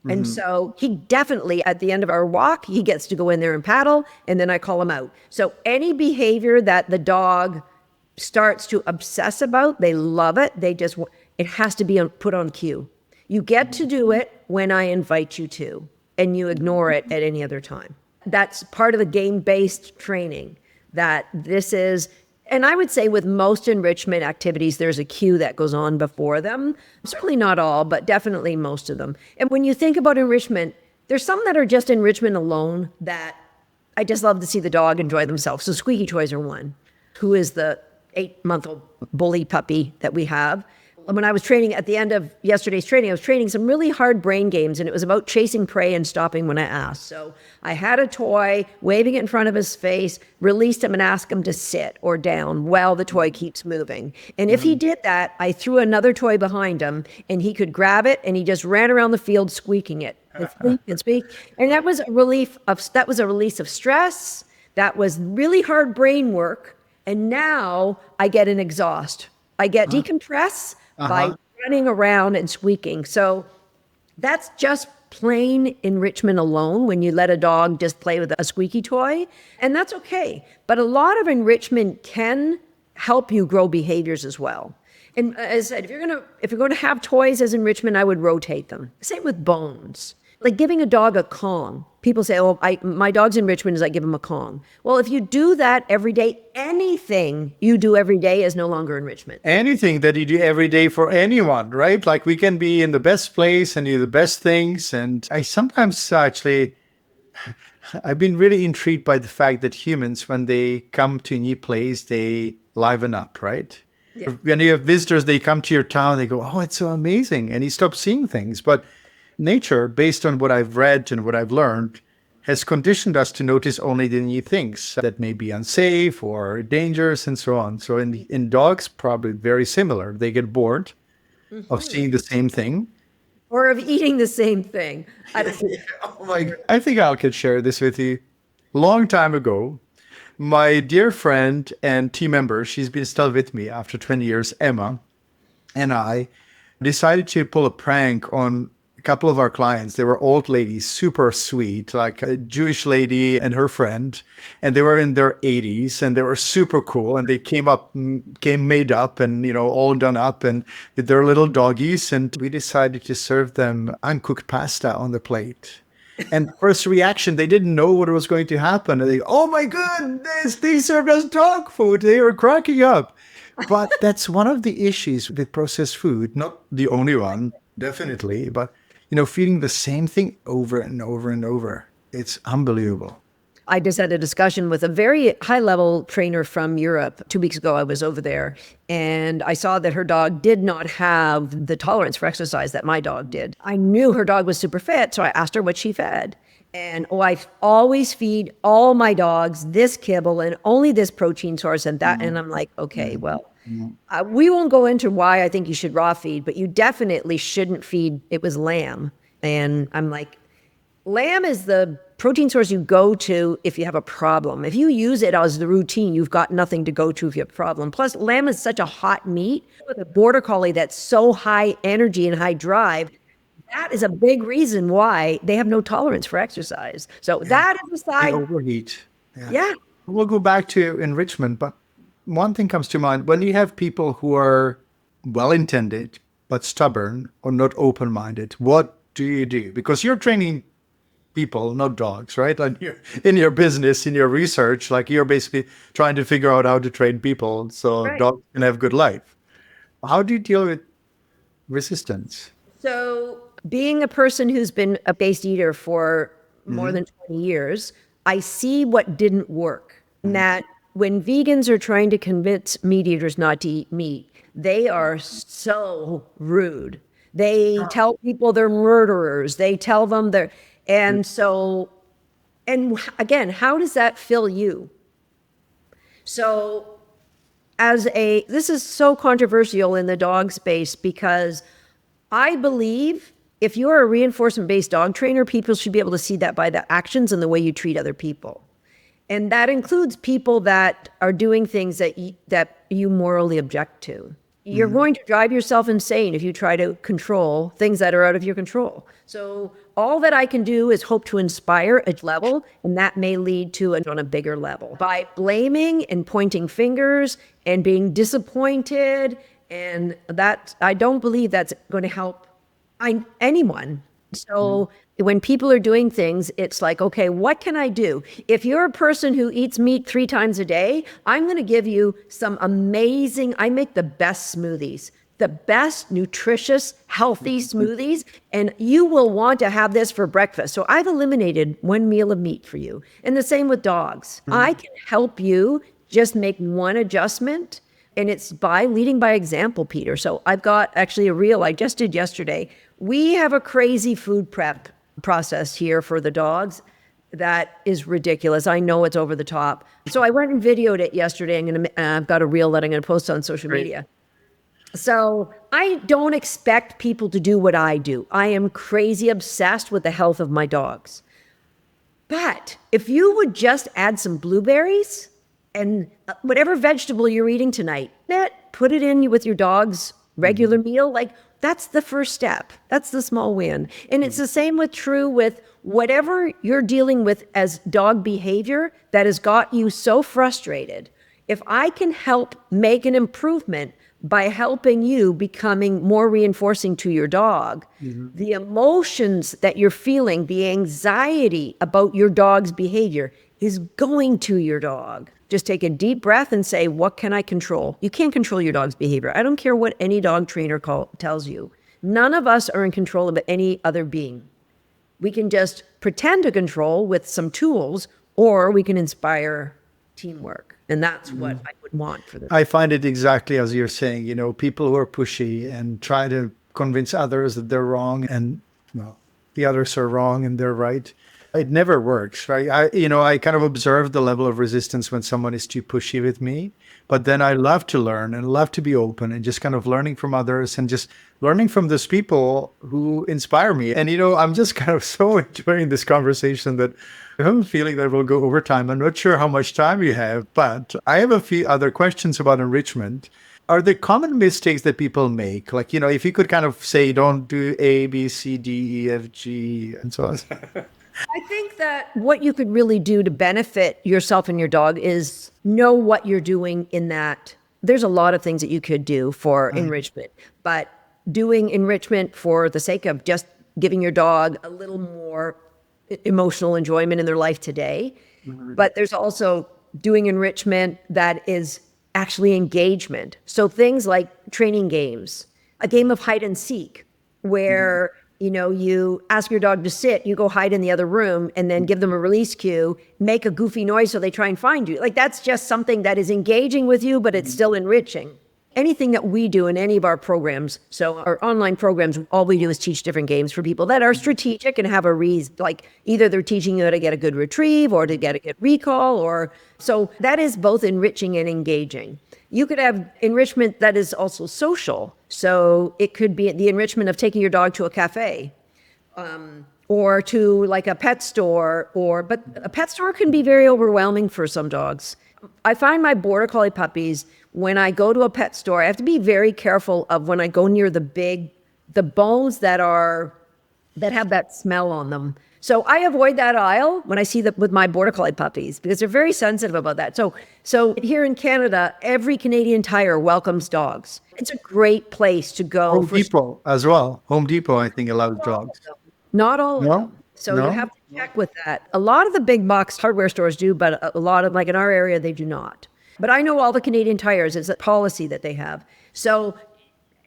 And so he definitely, at the end of our walk, he gets to go in there and paddle, and then I call him out. So any behavior that the dog starts to obsess about, they love it. It has to be put on cue. You get to do it when I invite you to, and you ignore it at any other time. That's part of the game-based training that this is. And I would say with most enrichment activities, there's a cue that goes on before them. Certainly not all, but definitely most of them. And when you think about enrichment, there's some that are just enrichment alone that I just love to see the dog enjoy themselves. So squeaky toys are one. Who is the 8-month-old bully puppy that we have? When I was training at the end of yesterday's training, I was training some really hard brain games, and it was about chasing prey and stopping when I asked. So I had a toy, waving it in front of his face, released him and asked him to sit or down while the toy keeps moving. And if he did that, I threw another toy behind him, and he could grab it, and he just ran around the field squeaking it. And squeak and squeak. And that was a release of stress. That was really hard brain work. And now I get an exhaust. I get decompress by running around and squeaking. So that's just plain enrichment alone when you let a dog just play with a squeaky toy. And that's okay. But a lot of enrichment can help you grow behaviors as well. And as I said, if you're going to have toys as enrichment, I would rotate them. Same with bones. Like giving a dog a Kong. People say, oh, my dog's enrichment is I give him a Kong. Well, if you do that every day, anything you do every day is no longer enrichment. Anything that you do every day for anyone, right? Like we can be in the best place and do the best things. And I sometimes actually, I've been really intrigued by the fact that humans, when they come to a new place, they liven up, right? Yeah. When you have visitors, they come to your town, they go, oh, it's so amazing. And you stop seeing things. But nature, based on what I've read and what I've learned, has conditioned us to notice only the new things that may be unsafe or dangerous and so on. So in dogs, probably very similar. They get bored of seeing the same thing. Or of eating the same thing. Oh my God. I think I could share this with you. Long time ago, my dear friend and team member, she's been still with me after 20 years, Emma, and I decided to pull a prank on a couple of our clients. They were old ladies, super sweet, like a Jewish lady and her friend, and they were in their 80s and they were super cool. And they came made up and, all done up and with their little doggies. And we decided to serve them uncooked pasta on the plate. And first reaction, they didn't know what was going to happen. And they, oh my goodness, they served us dog food. They were cracking up. But that's one of the issues with processed food. Not the only one, definitely, but feeding the same thing over and over and over. It's unbelievable. I just had a discussion with a very high-level trainer from Europe. 2 weeks ago, I was over there, and I saw that her dog did not have the tolerance for exercise that my dog did. I knew her dog was super fit, so I asked her what she fed. And, I always feed all my dogs this kibble and only this protein source and that. And I'm like, okay, well, we won't go into why I think you should raw feed, but you definitely shouldn't feed. It was lamb. And I'm like, lamb is the protein source you go to if you have a problem. If you use it as the routine, you've got nothing to go to if you have a problem. Plus, lamb is such a hot meat with a border collie that's so high energy and high drive. That is a big reason why they have no tolerance for exercise. So that is the side. They overeat. Yeah. We'll go back to enrichment, but one thing comes to mind. When you have people who are well-intended but stubborn or not open-minded, what do you do? Because you're training people, not dogs, right? Like in your business, in your research, like you're basically trying to figure out how to train people so dogs can have good life. How do you deal with resistance? So being a person who's been a based eater for more than 20 years, I see what didn't work. And that when vegans are trying to convince meat eaters not to eat meat, they are so rude. They tell people they're murderers. They tell them they're, and again, how does that fill you? So this is so controversial in the dog space because I believe if you're a reinforcement-based dog trainer, people should be able to see that by the actions and the way you treat other people. And that includes people that are doing things that you morally object to. You're going to drive yourself insane if you try to control things that are out of your control. So all that I can do is hope to inspire a level, and that may lead to on a bigger level. By blaming and pointing fingers and being disappointed, and that I don't believe that's going to help anyone. So when people are doing things, it's like, okay, what can I do? If you're a person who eats meat 3 times a day, I'm going to give you some I make the best smoothies, the best nutritious, healthy smoothies, and you will want to have this for breakfast. So I've eliminated 1 meal of meat for you. And the same with dogs. I can help you just make one adjustment. And it's by leading by example, Peter. So I've got actually a reel I just did yesterday. We have a crazy food prep process here for the dogs that is ridiculous. I know it's over the top. So I went and videoed it yesterday. I've got a reel that I'm going to post on social media. So I don't expect people to do what I do. I am crazy obsessed with the health of my dogs. But if you would just add some blueberries and whatever vegetable you're eating tonight, put it in with your dog's regular meal. Like, that's the first step. That's the small win. And it's the same true with whatever you're dealing with as dog behavior that has got you so frustrated. If I can help make an improvement by helping you becoming more reinforcing to your dog, the emotions that you're feeling, the anxiety about your dog's behavior is going to your dog. Just take a deep breath and say, what can I control? You can't control your dog's behavior. I don't care what any dog trainer tells you. None of us are in control of any other being. We can just pretend to control with some tools, or we can inspire teamwork. And that's what I would want for this. I find it exactly as you're saying, people who are pushy and try to convince others that they're wrong and the others are wrong and they're right. It never works, right? I kind of observe the level of resistance when someone is too pushy with me, but then I love to learn and love to be open and just kind of learning from others and just learning from those people who inspire me. And, I'm just kind of so enjoying this conversation that I have a feeling that we'll go over time. I'm not sure how much time you have, but I have a few other questions about enrichment. Are there common mistakes that people make? Like, if you could kind of say, don't do A, B, C, D, E, F, G, and so on. I think that what you could really do to benefit yourself and your dog is know what you're doing in that. There's a lot of things that you could do for enrichment, but doing enrichment for the sake of just giving your dog a little more emotional enjoyment in their life today. But there's also doing enrichment that is actually engagement. So things like training games, a game of hide and seek, where you ask your dog to sit, you go hide in the other room and then give them a release cue, make a goofy noise so they try and find you. Like, that's just something that is engaging with you, but it's still enriching. Anything that we do in any of our programs, so our online programs, all we do is teach different games for people that are strategic and have a reason. Like, either they're teaching you how to get a good retrieve or to get a good recall, or so that is both enriching and engaging. You could have enrichment that is also social. So it could be the enrichment of taking your dog to a cafe, or to like a pet store, but a pet store can be very overwhelming for some dogs. I find my Border Collie puppies, when I go to a pet store, I have to be very careful of when I go near the bones that have that smell on them. So I avoid that aisle when I see them with my Border Collie puppies because they're very sensitive about that. So here in Canada, every Canadian Tire welcomes dogs. It's a great place to go. Home Depot as well. Home Depot, I think, allows dogs. Not all of them. So you have to check with that. A lot of the big box hardware stores do, but a lot of, like in our area, they do not. But I know all the Canadian Tires, it's a policy that they have. So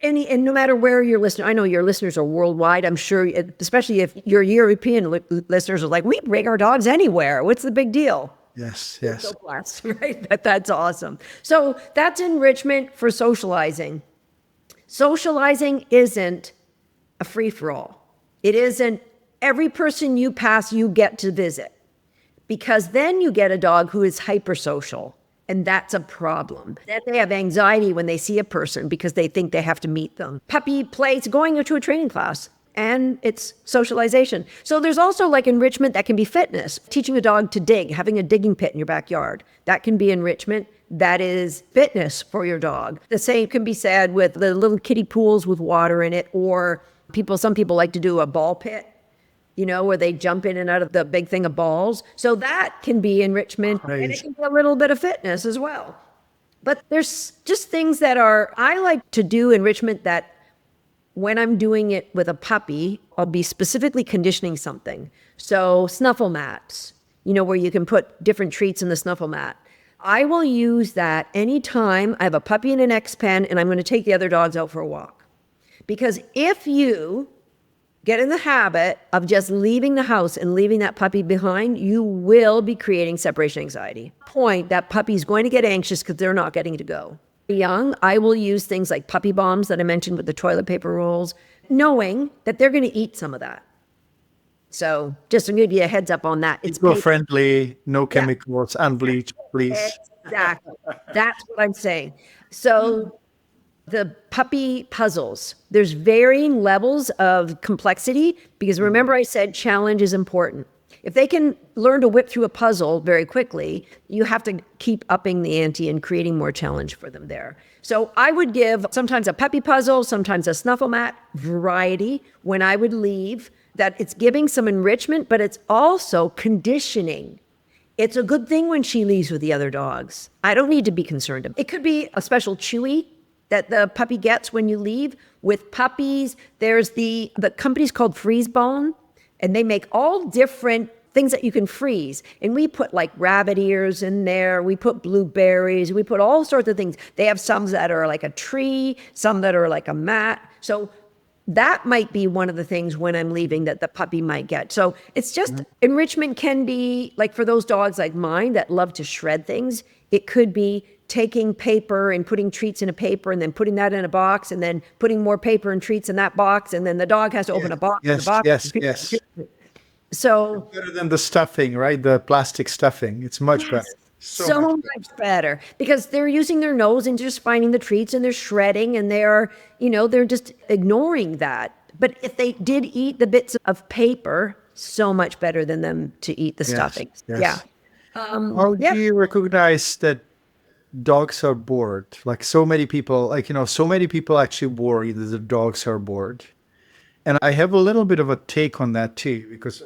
and no matter where you're listening, I know your listeners are worldwide. I'm sure, especially if your European listeners are like, we bring our dogs anywhere. What's the big deal? Yes. So blessed, right? That's awesome. So that's enrichment for socializing. Socializing isn't a free-for-all. It isn't every person you pass, you get to visit. Because then you get a dog who is hypersocial. And that's a problem. Then they have anxiety when they see a person because they think they have to meet them. Puppy plays going to a training class, and it's socialization. So there's also like enrichment that can be fitness. Teaching a dog to dig, having a digging pit in your backyard. That can be enrichment. That is fitness for your dog. The same can be said with the little kiddie pools with water in it, or some people like to do a ball pit, where they jump in and out of the big thing of balls. So that can be enrichment, and it can be a little bit of fitness as well. But there's just things I like to do enrichment that when I'm doing it with a puppy, I'll be specifically conditioning something. So snuffle mats, where you can put different treats in the snuffle mat. I will use that anytime I have a puppy in an X pen and I'm going to take the other dogs out for a walk. Because if you get in the habit of just leaving the house and leaving that puppy behind, you will be creating separation anxiety. Point, that puppy's going to get anxious because they're not getting to go. Young, I will use things like puppy bombs that I mentioned with the toilet paper rolls, knowing that they're going to eat some of that. So just to give you a heads up on that. It's eco-friendly, no chemicals, unbleached, please. Exactly. That's what I'm saying. So the puppy puzzles, there's varying levels of complexity because remember I said challenge is important. If they can learn to whip through a puzzle very quickly, you have to keep upping the ante and creating more challenge for them there. So I would give sometimes a puppy puzzle, sometimes a snuffle mat, variety when I would leave, that it's giving some enrichment, but it's also conditioning. It's a good thing when she leaves with the other dogs. I don't need to be concerned. It could be a special chewy that the puppy gets when you leave. With puppies, there's the company's called Freeze Bone, and they make all different things that you can freeze. And we put like rabbit ears in there. We put blueberries. We put all sorts of things. They have some that are like a tree, some that are like a mat. So that might be one of the things when I'm leaving that the puppy might get. So it's just enrichment can be like for those dogs like mine that love to shred things. It could be taking paper and putting treats in a paper and then putting that in a box and then putting more paper and treats in that box. And then the dog has to open a box. Yes. So it's better than the stuffing, right? The plastic stuffing. It's much better. So much better because they're using their nose and just finding the treats and they're shredding and they're just ignoring that. But if they did eat the bits of paper, so much better than them to eat the stuffing. Yes. How do you recognize that dogs are bored? Like so many people, so many people actually worry that the dogs are bored. And I have a little bit of a take on that too, because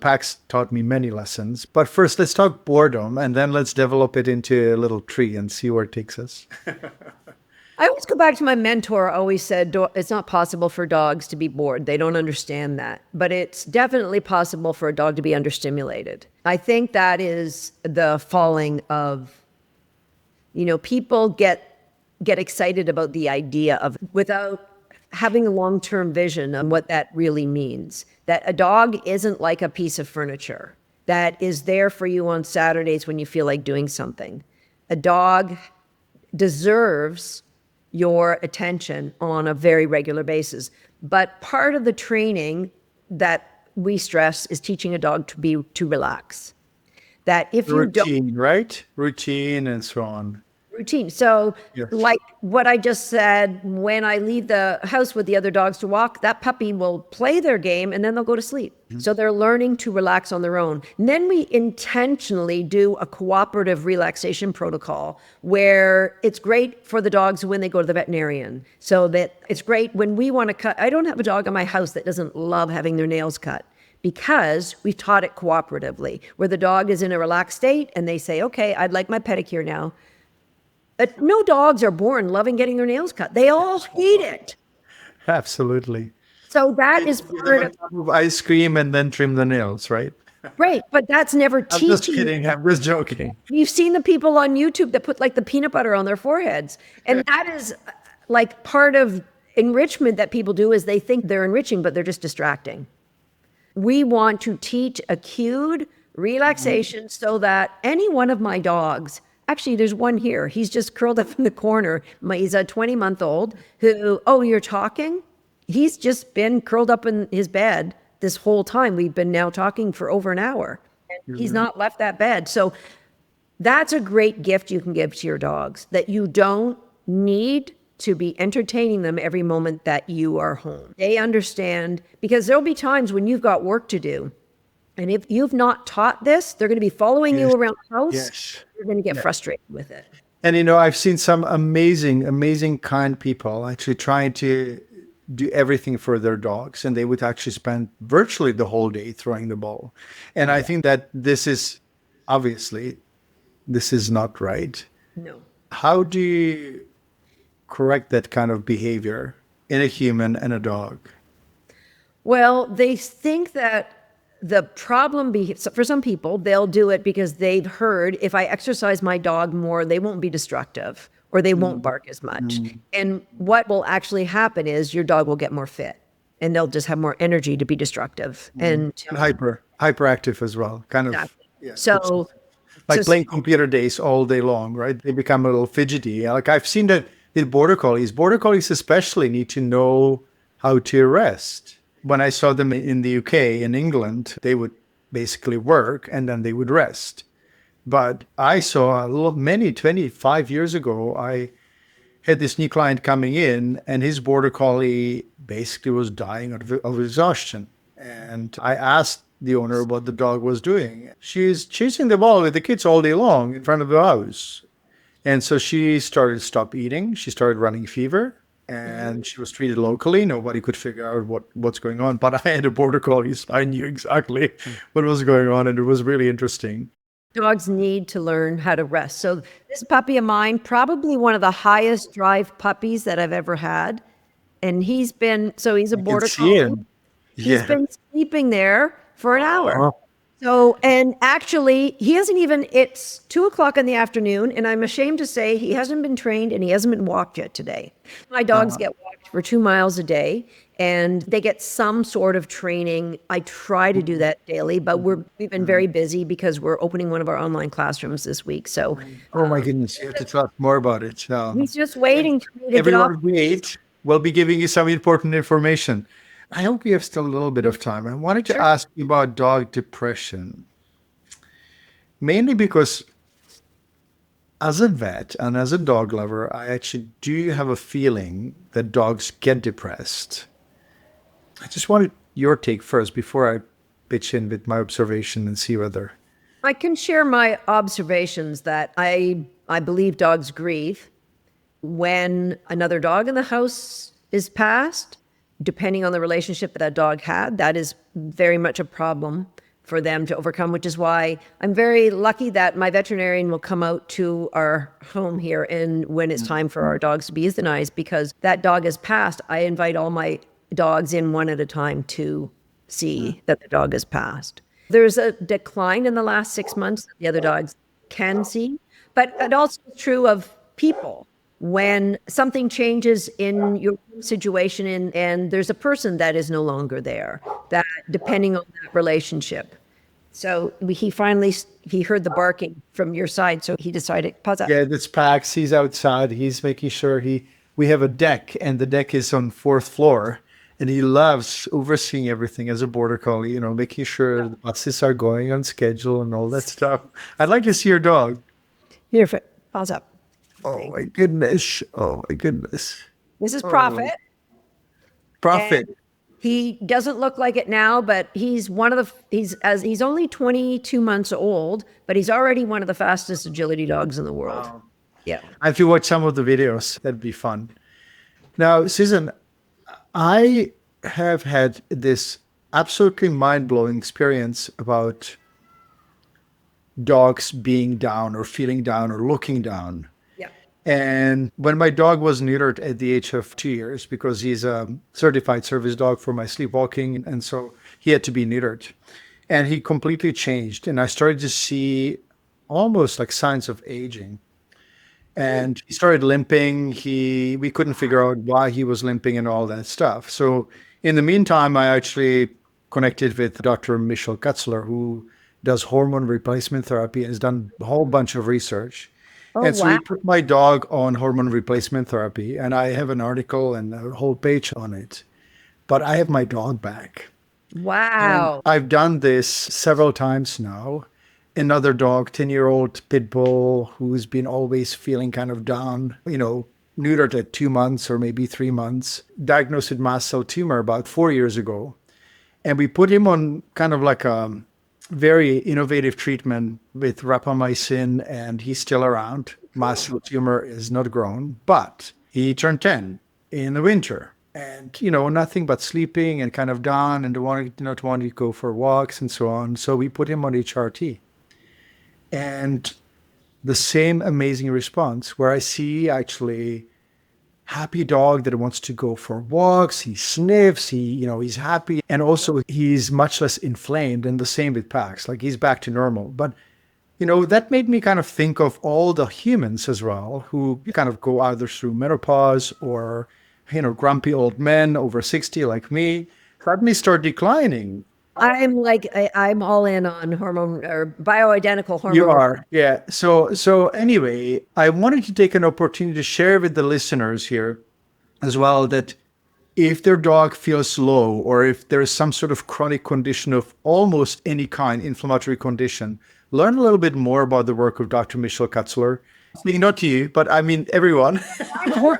Pax taught me many lessons. But first, let's talk boredom, and then let's develop it into a little tree and see where it takes us. I always go back to my mentor, always said, it's not possible for dogs to be bored. They don't understand that. But it's definitely possible for a dog to be understimulated. I think that is the falling of, people get excited about the idea of without having a long-term vision on what that really means. That a dog isn't like a piece of furniture that is there for you on Saturdays when you feel like doing something. A dog deserves your attention on a very regular basis. But part of the training that we stress is teaching a dog to relax. That if you don't... Routine, right? Routine and so on. Routine. So like what I just said, when I leave the house with the other dogs to walk, that puppy will play their game and then they'll go to sleep. So they're learning to relax on their own. And then we intentionally do a cooperative relaxation protocol where it's great for the dogs when they go to the veterinarian. So that it's great when we want to cut. I don't have a dog in my house that doesn't love having their nails cut, because we've taught it cooperatively, where the dog is in a relaxed state and they say, okay, I'd like my pedicure now. But no dogs are born loving getting their nails cut. They all hate it. Absolutely. So that is part of ice cream and then trim the nails, right? Right, but that's never teaching. I'm just kidding. I'm just joking. You've seen the people on YouTube that put like the peanut butter on their foreheads. And that is like part of enrichment that people do is they think they're enriching, but they're just distracting. We want to teach a cued relaxation so that any one of my dogs, actually, there's one here. He's just curled up in the corner. He's a 20-month-old who, you're talking? He's just been curled up in his bed this whole time. We've been now talking for over an hour. He's not left that bed. So That's a great gift you can give to your dogs, that you don't need to be entertaining them every moment that you are home. They understand, because there'll be times when you've got work to do. And if you've not taught this, they're going to be following you around the house. Yes. You're going to get frustrated with it. And you know, I've seen some amazing, kind people actually trying to do everything for their dogs, and they would actually spend virtually the whole day throwing the ball. And I think that this is not right. No. How do you correct that kind of behavior in a human and a dog? Well, they think that the problem for some people, they'll do it because they've heard, if I exercise my dog more, they won't be destructive or they won't bark as much. And what will actually happen is your dog will get more fit and they'll just have more energy to be destructive and Hyperactive as well, kind of. exactly. Yeah. So Like playing computer days all day long, right? They become a little fidgety. Like I've seen that with border collies. Border collies especially need to know how to rest. When I saw them in the UK, in England, they would basically work and then they would rest. But I saw 25 years ago, I had this new client coming in and his border collie basically was dying of exhaustion. And I asked the owner what the dog was doing. She's chasing the ball with the kids all day long in front of the house. And so she stopped eating. She started running fever and she was treated locally. Nobody could figure out what's going on. But I had a border collie, so I knew exactly what was going on. And it was really interesting. dogs need to learn how to rest. So this puppy of mine, probably one of the highest drive puppies that I've ever had. And he's a border collie. He's been sleeping there for an hour. So, and actually, it's 2:00 in the afternoon, and I'm ashamed to say he hasn't been trained and he hasn't been walked yet today. My dogs get walked for 2 miles a day, and they get some sort of training. I try to do that daily, but we've been very busy because we're opening one of our online classrooms this week. So, oh my goodness, you have to talk more about it. he's just waiting for me to get off. Everyone wait. We'll be giving you some important information. I hope we have still a little bit of time. I wanted to ask you about dog depression, mainly because as a vet and as a dog lover, I actually do have a feeling that dogs get depressed. I just wanted your take first before I pitch in with my observation and see whether. I can share my observations that I believe dogs grieve when another dog in the house is passed. Depending on the relationship that dog had, that is very much a problem for them to overcome, which is why I'm very lucky that my veterinarian will come out to our home here and when it's time for our dogs to be euthanized, because that dog has passed. I invite all my dogs in one at a time to see that the dog has passed. There's a decline in the last 6 months that the other dogs can see, but it also is true of people. When something changes in your situation and there's a person that is no longer there, that depending on that relationship. So he heard the barking from your side, so he decided, pause up. Yeah, that's Pax. He's outside. He's making sure we have a deck, and the deck is on 4th floor. And he loves overseeing everything as a border collie, making sure the buses are going on schedule and all that stuff. I'd like to see your dog. Here, pause up. Oh my goodness. Oh my goodness. This is Prophet. Prophet. And he doesn't look like it now, but he's only 22 months old, but he's already one of the fastest agility dogs in the world. Wow. Yeah. If you watch some of the videos, that'd be fun. Now, Susan, I have had this absolutely mind-blowing experience about dogs being down or feeling down or looking down. And when my dog was neutered at the age of 2 years, because he's a certified service dog for my sleepwalking, and so he had to be neutered. And he completely changed. And I started to see almost like signs of aging. And he started limping. We couldn't figure out why he was limping and all that stuff. So in the meantime, I actually connected with Dr. Michelle Kutzler, who does hormone replacement therapy and has done a whole bunch of research. And so we put my dog on hormone replacement therapy, and I have an article and a whole page on it. But I have my dog back. Wow. And I've done this several times now, another dog, 10-year-old pit bull, who's been always feeling kind of down, neutered at 2 months or maybe 3 months, diagnosed with mast cell tumor about 4 years ago. And we put him on kind of like a very innovative treatment with rapamycin, and he's still around. Mast cell tumor is not grown, but he turned 10 in the winter. And, nothing but sleeping and kind of down and not wanting to go for walks and so on. So we put him on HRT. And the same amazing response where I see actually happy dog that wants to go for walks. He sniffs, he's happy. And also he's much less inflamed, and the same with Pax, like he's back to normal. But, that made me kind of think of all the humans as well, who kind of go either through menopause or, grumpy old men over 60 like me, suddenly start declining. I'm all in on hormone or bioidentical hormone. You are, yeah. So anyway, I wanted to take an opportunity to share with the listeners here as well that if their dog feels low, or if there is some sort of chronic condition of almost any kind, inflammatory condition, learn a little bit more about the work of Dr. Michelle Katzler. Speaking not to you, but I mean everyone. I'm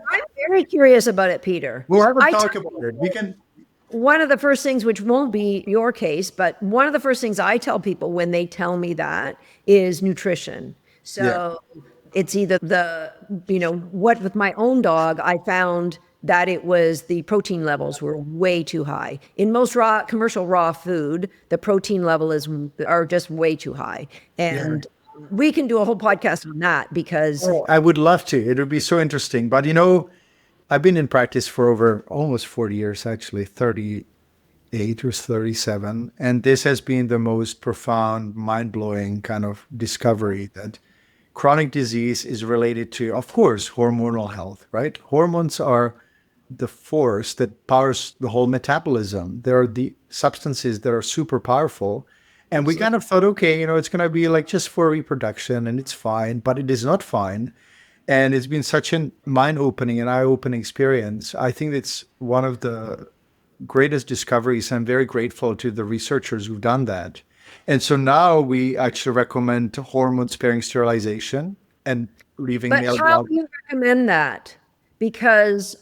very curious about it, Peter. We'll have a talk about it. We can. One of the first things, which won't be your case, but one of the first things I tell people when they tell me that is nutrition. So it's either what with my own dog, I found that it was the protein levels were way too high. In most commercial raw food, the protein level are just way too high. And we can do a whole podcast on that because I would love to. It would be so interesting. But I've been in practice for over almost 40 years, actually, 38 or 37. And this has been the most profound, mind-blowing kind of discovery that chronic disease is related to, of course, hormonal health, right? Hormones are the force that powers the whole metabolism. They're the substances that are super powerful. And we kind of thought, okay, it's going to be like just for reproduction and it's fine, but it is not fine. And it's been such a mind-opening and eye-opening experience. I think it's one of the greatest discoveries. I'm very grateful to the researchers who've done that. And so now we actually recommend hormone-sparing sterilization and leaving male dogs. But how do you recommend that? Because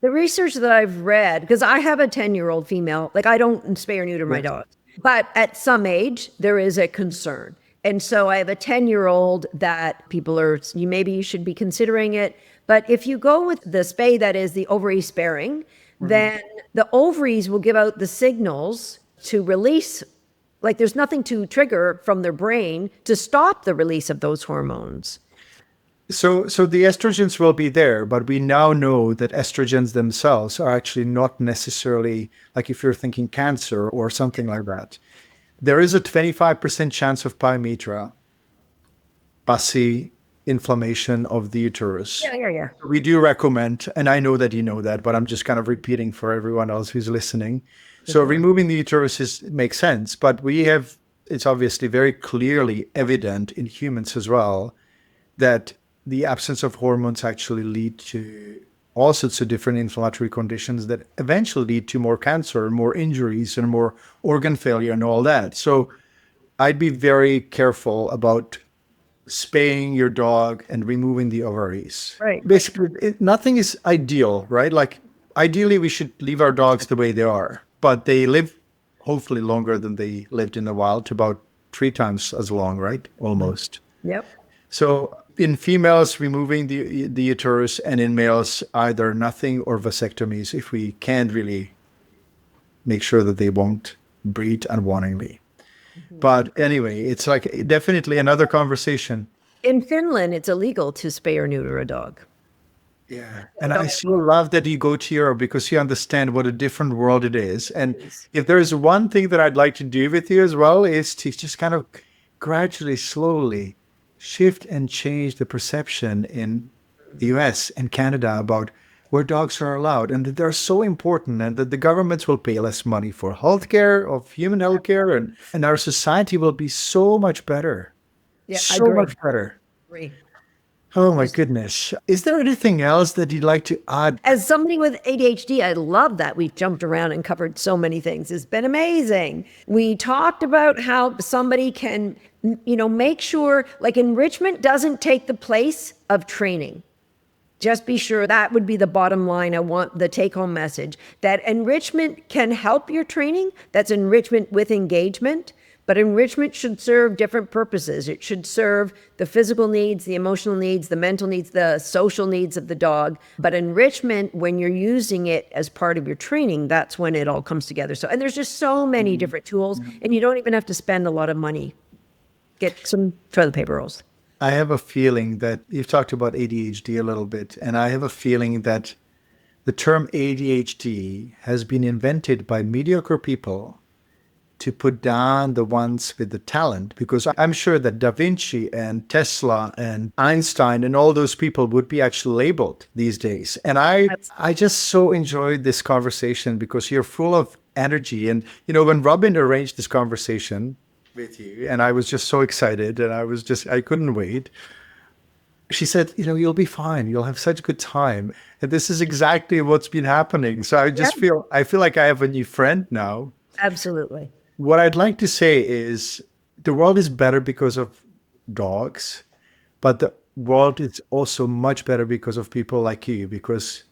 the research that I've read, because I have a 10-year-old female, like I don't spay or neuter my dogs, but at some age, there is a concern. And so I have a 10-year-old that maybe you should be considering it. But if you go with the spay that is the ovary sparing, then the ovaries will give out the signals to release, like there's nothing to trigger from their brain to stop the release of those hormones. So the estrogens will be there, but we now know that estrogens themselves are actually not necessarily, like if you're thinking cancer or something like that. There is a 25% chance of pyometra, pussy inflammation of the uterus. Yeah. We do recommend, and I know that you know that, but I'm just kind of repeating for everyone else who's listening. So removing the uterus makes sense, but it's obviously very clearly evident in humans as well that the absence of hormones actually lead to all sorts of different inflammatory conditions that eventually lead to more cancer, more injuries, and more organ failure and all that. So I'd be very careful about spaying your dog and removing the ovaries. Right. Basically, nothing is ideal, right? Like ideally, we should leave our dogs the way they are, but they live hopefully longer than they lived in the wild, to about 3 times as long, right? Almost. Yep. So in females, removing the uterus, and in males, either nothing or vasectomies if we can't really make sure that they won't breed unwantingly. But anyway, it's like definitely another conversation. In Finland, it's illegal to spay or neuter a dog. Yeah. And I so love that you go to Europe because you understand what a different world it is. And if there is one thing that I'd like to do with you as well is to just kind of gradually, slowly shift and change the perception in the US and Canada about where dogs are allowed and that they're so important and that the governments will pay less money for healthcare, of human healthcare, and our society will be so much better. Yeah, so much better. Agree. Oh my goodness. Is there anything else that you'd like to add? As somebody with ADHD, I love that we've jumped around and covered so many things. It's been amazing. We talked about how somebody can make sure, like, enrichment doesn't take the place of training. Just be sure that would be the bottom line. I want the take-home message that enrichment can help your training. That's enrichment with engagement. But enrichment should serve different purposes. It should serve the physical needs, the emotional needs, the mental needs, the social needs of the dog. But enrichment, when you're using it as part of your training, that's when it all comes together. And there's just so many different tools, and you don't even have to spend a lot of money. Get some toilet paper rolls. I have a feeling that you've talked about ADHD a little bit, and I have a feeling that the term ADHD has been invented by mediocre people to put down the ones with the talent, because I'm sure that Da Vinci and Tesla and Einstein and all those people would be actually labeled these days. And I just so enjoyed this conversation because you're full of energy. And, when Robin arranged this conversation with you, and I was just so excited, and I couldn't wait. She said, you'll be fine. You'll have such a good time. And this is exactly what's been happening. So I feel like I have a new friend now. Absolutely. What I'd like to say is the world is better because of dogs, but the world is also much better because of people like you, because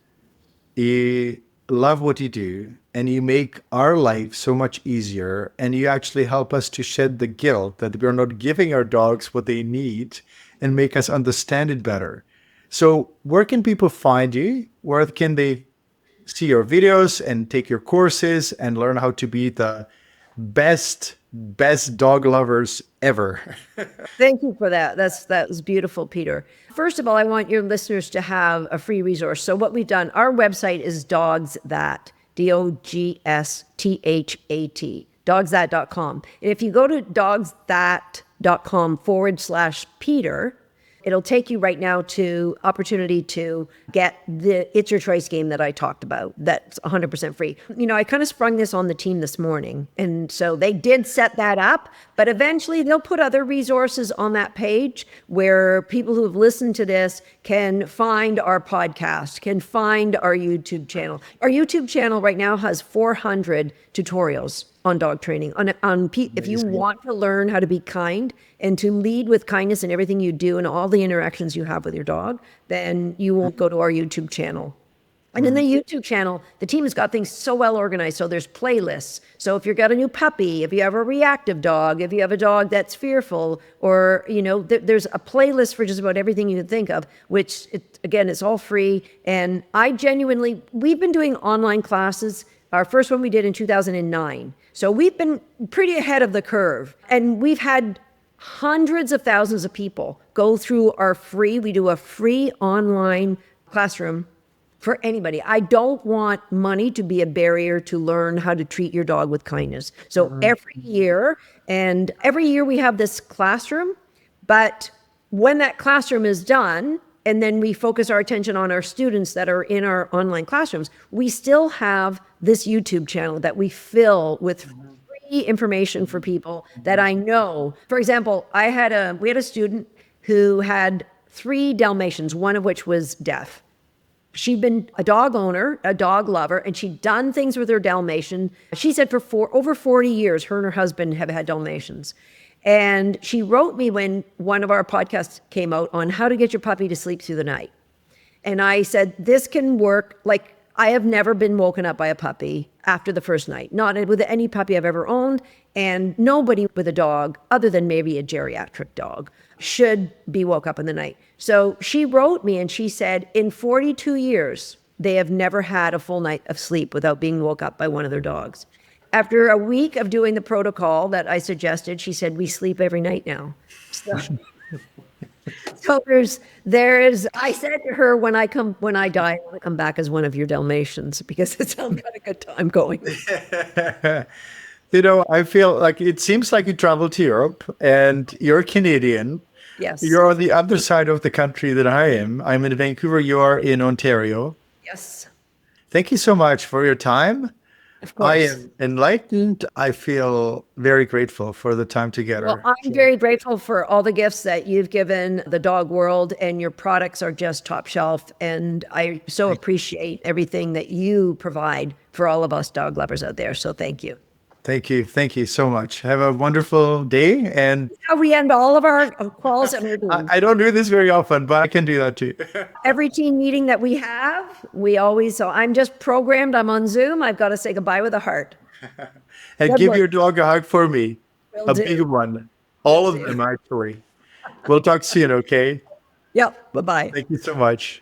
you love what you do and you make our life so much easier, and you actually help us to shed the guilt that we're not giving our dogs what they need and make us understand it better. So where can people find you? Where can they see your videos and take your courses and learn how to be the best dog lovers ever? Thank you for that. That was beautiful, Peter. First of all, I want your listeners to have a free resource. So what we've done, our website is DogsThat, DOGSTHAT, dogsthat.com. And if you go to dogsthat.com/Peter, it'll take you right now to opportunity to get the It's Your Choice game that I talked about. That's 100% free. I kind of sprung this on the team this morning. And so they did set that up, but eventually they'll put other resources on that page where people who have listened to this can find our podcast, can find our YouTube channel. Our YouTube channel right now has 400 tutorials on dog training. If you want to learn how to be kind and to lead with kindness in everything you do and all the interactions you have with your dog, then you will go to our YouTube channel. And in the YouTube channel, the team has got things so well organized. So there's playlists. So if you've got a new puppy, if you have a reactive dog, if you have a dog that's fearful, or, there's a playlist for just about everything you can think of, which, again, it's all free. And we've been doing online classes. Our first one we did in 2009. So we've been pretty ahead of the curve. And we've had hundreds of thousands of people go through we do a free online classroom for anybody. I don't want money to be a barrier to learn how to treat your dog with kindness. So every year we have this classroom, but when that classroom is done, and then we focus our attention on our students that are in our online classrooms, we still have this YouTube channel that we fill with free information for people that I know. For example, we had a student who had 3 Dalmatians, one of which was deaf. She'd been a dog owner, a dog lover, and she'd done things with her Dalmatian. She said for over 40 years, her and her husband have had Dalmatians. And she wrote me when one of our podcasts came out on how to get your puppy to sleep through the night. And I said, this can work. Like, I have never been woken up by a puppy after the first night, not with any puppy I've ever owned. And nobody with a dog, other than maybe a geriatric dog, should be woke up in the night. So she wrote me and she said, in 42 years, they have never had a full night of sleep without being woke up by one of their dogs. After a week of doing the protocol that I suggested, she said, we sleep every night now. So I said to her, when I die, I want to come back as one of your Dalmatians, because it sounds like a good time going. I feel like it seems like you traveled to Europe and you're Canadian. Yes. You're on the other side of the country than I am. I'm in Vancouver. You are in Ontario. Yes. Thank you so much for your time. Of course. I am enlightened. I feel very grateful for the time together. Well, I'm very grateful for all the gifts that you've given the dog world, and your products are just top shelf. And I so appreciate everything that you provide for all of us dog lovers out there. So thank you. Thank you. Thank you so much. Have a wonderful day. And How we end all of our calls and routines. I don't do this very often, but I can do that too. Every team meeting that we have, so I'm just programmed. I'm on Zoom. I've got to say goodbye with a heart. And Good give work. your dog a hug for me. Will A do. big one. All of them, actually. We'll talk soon, okay? Yep. Bye-bye. Thank you so much.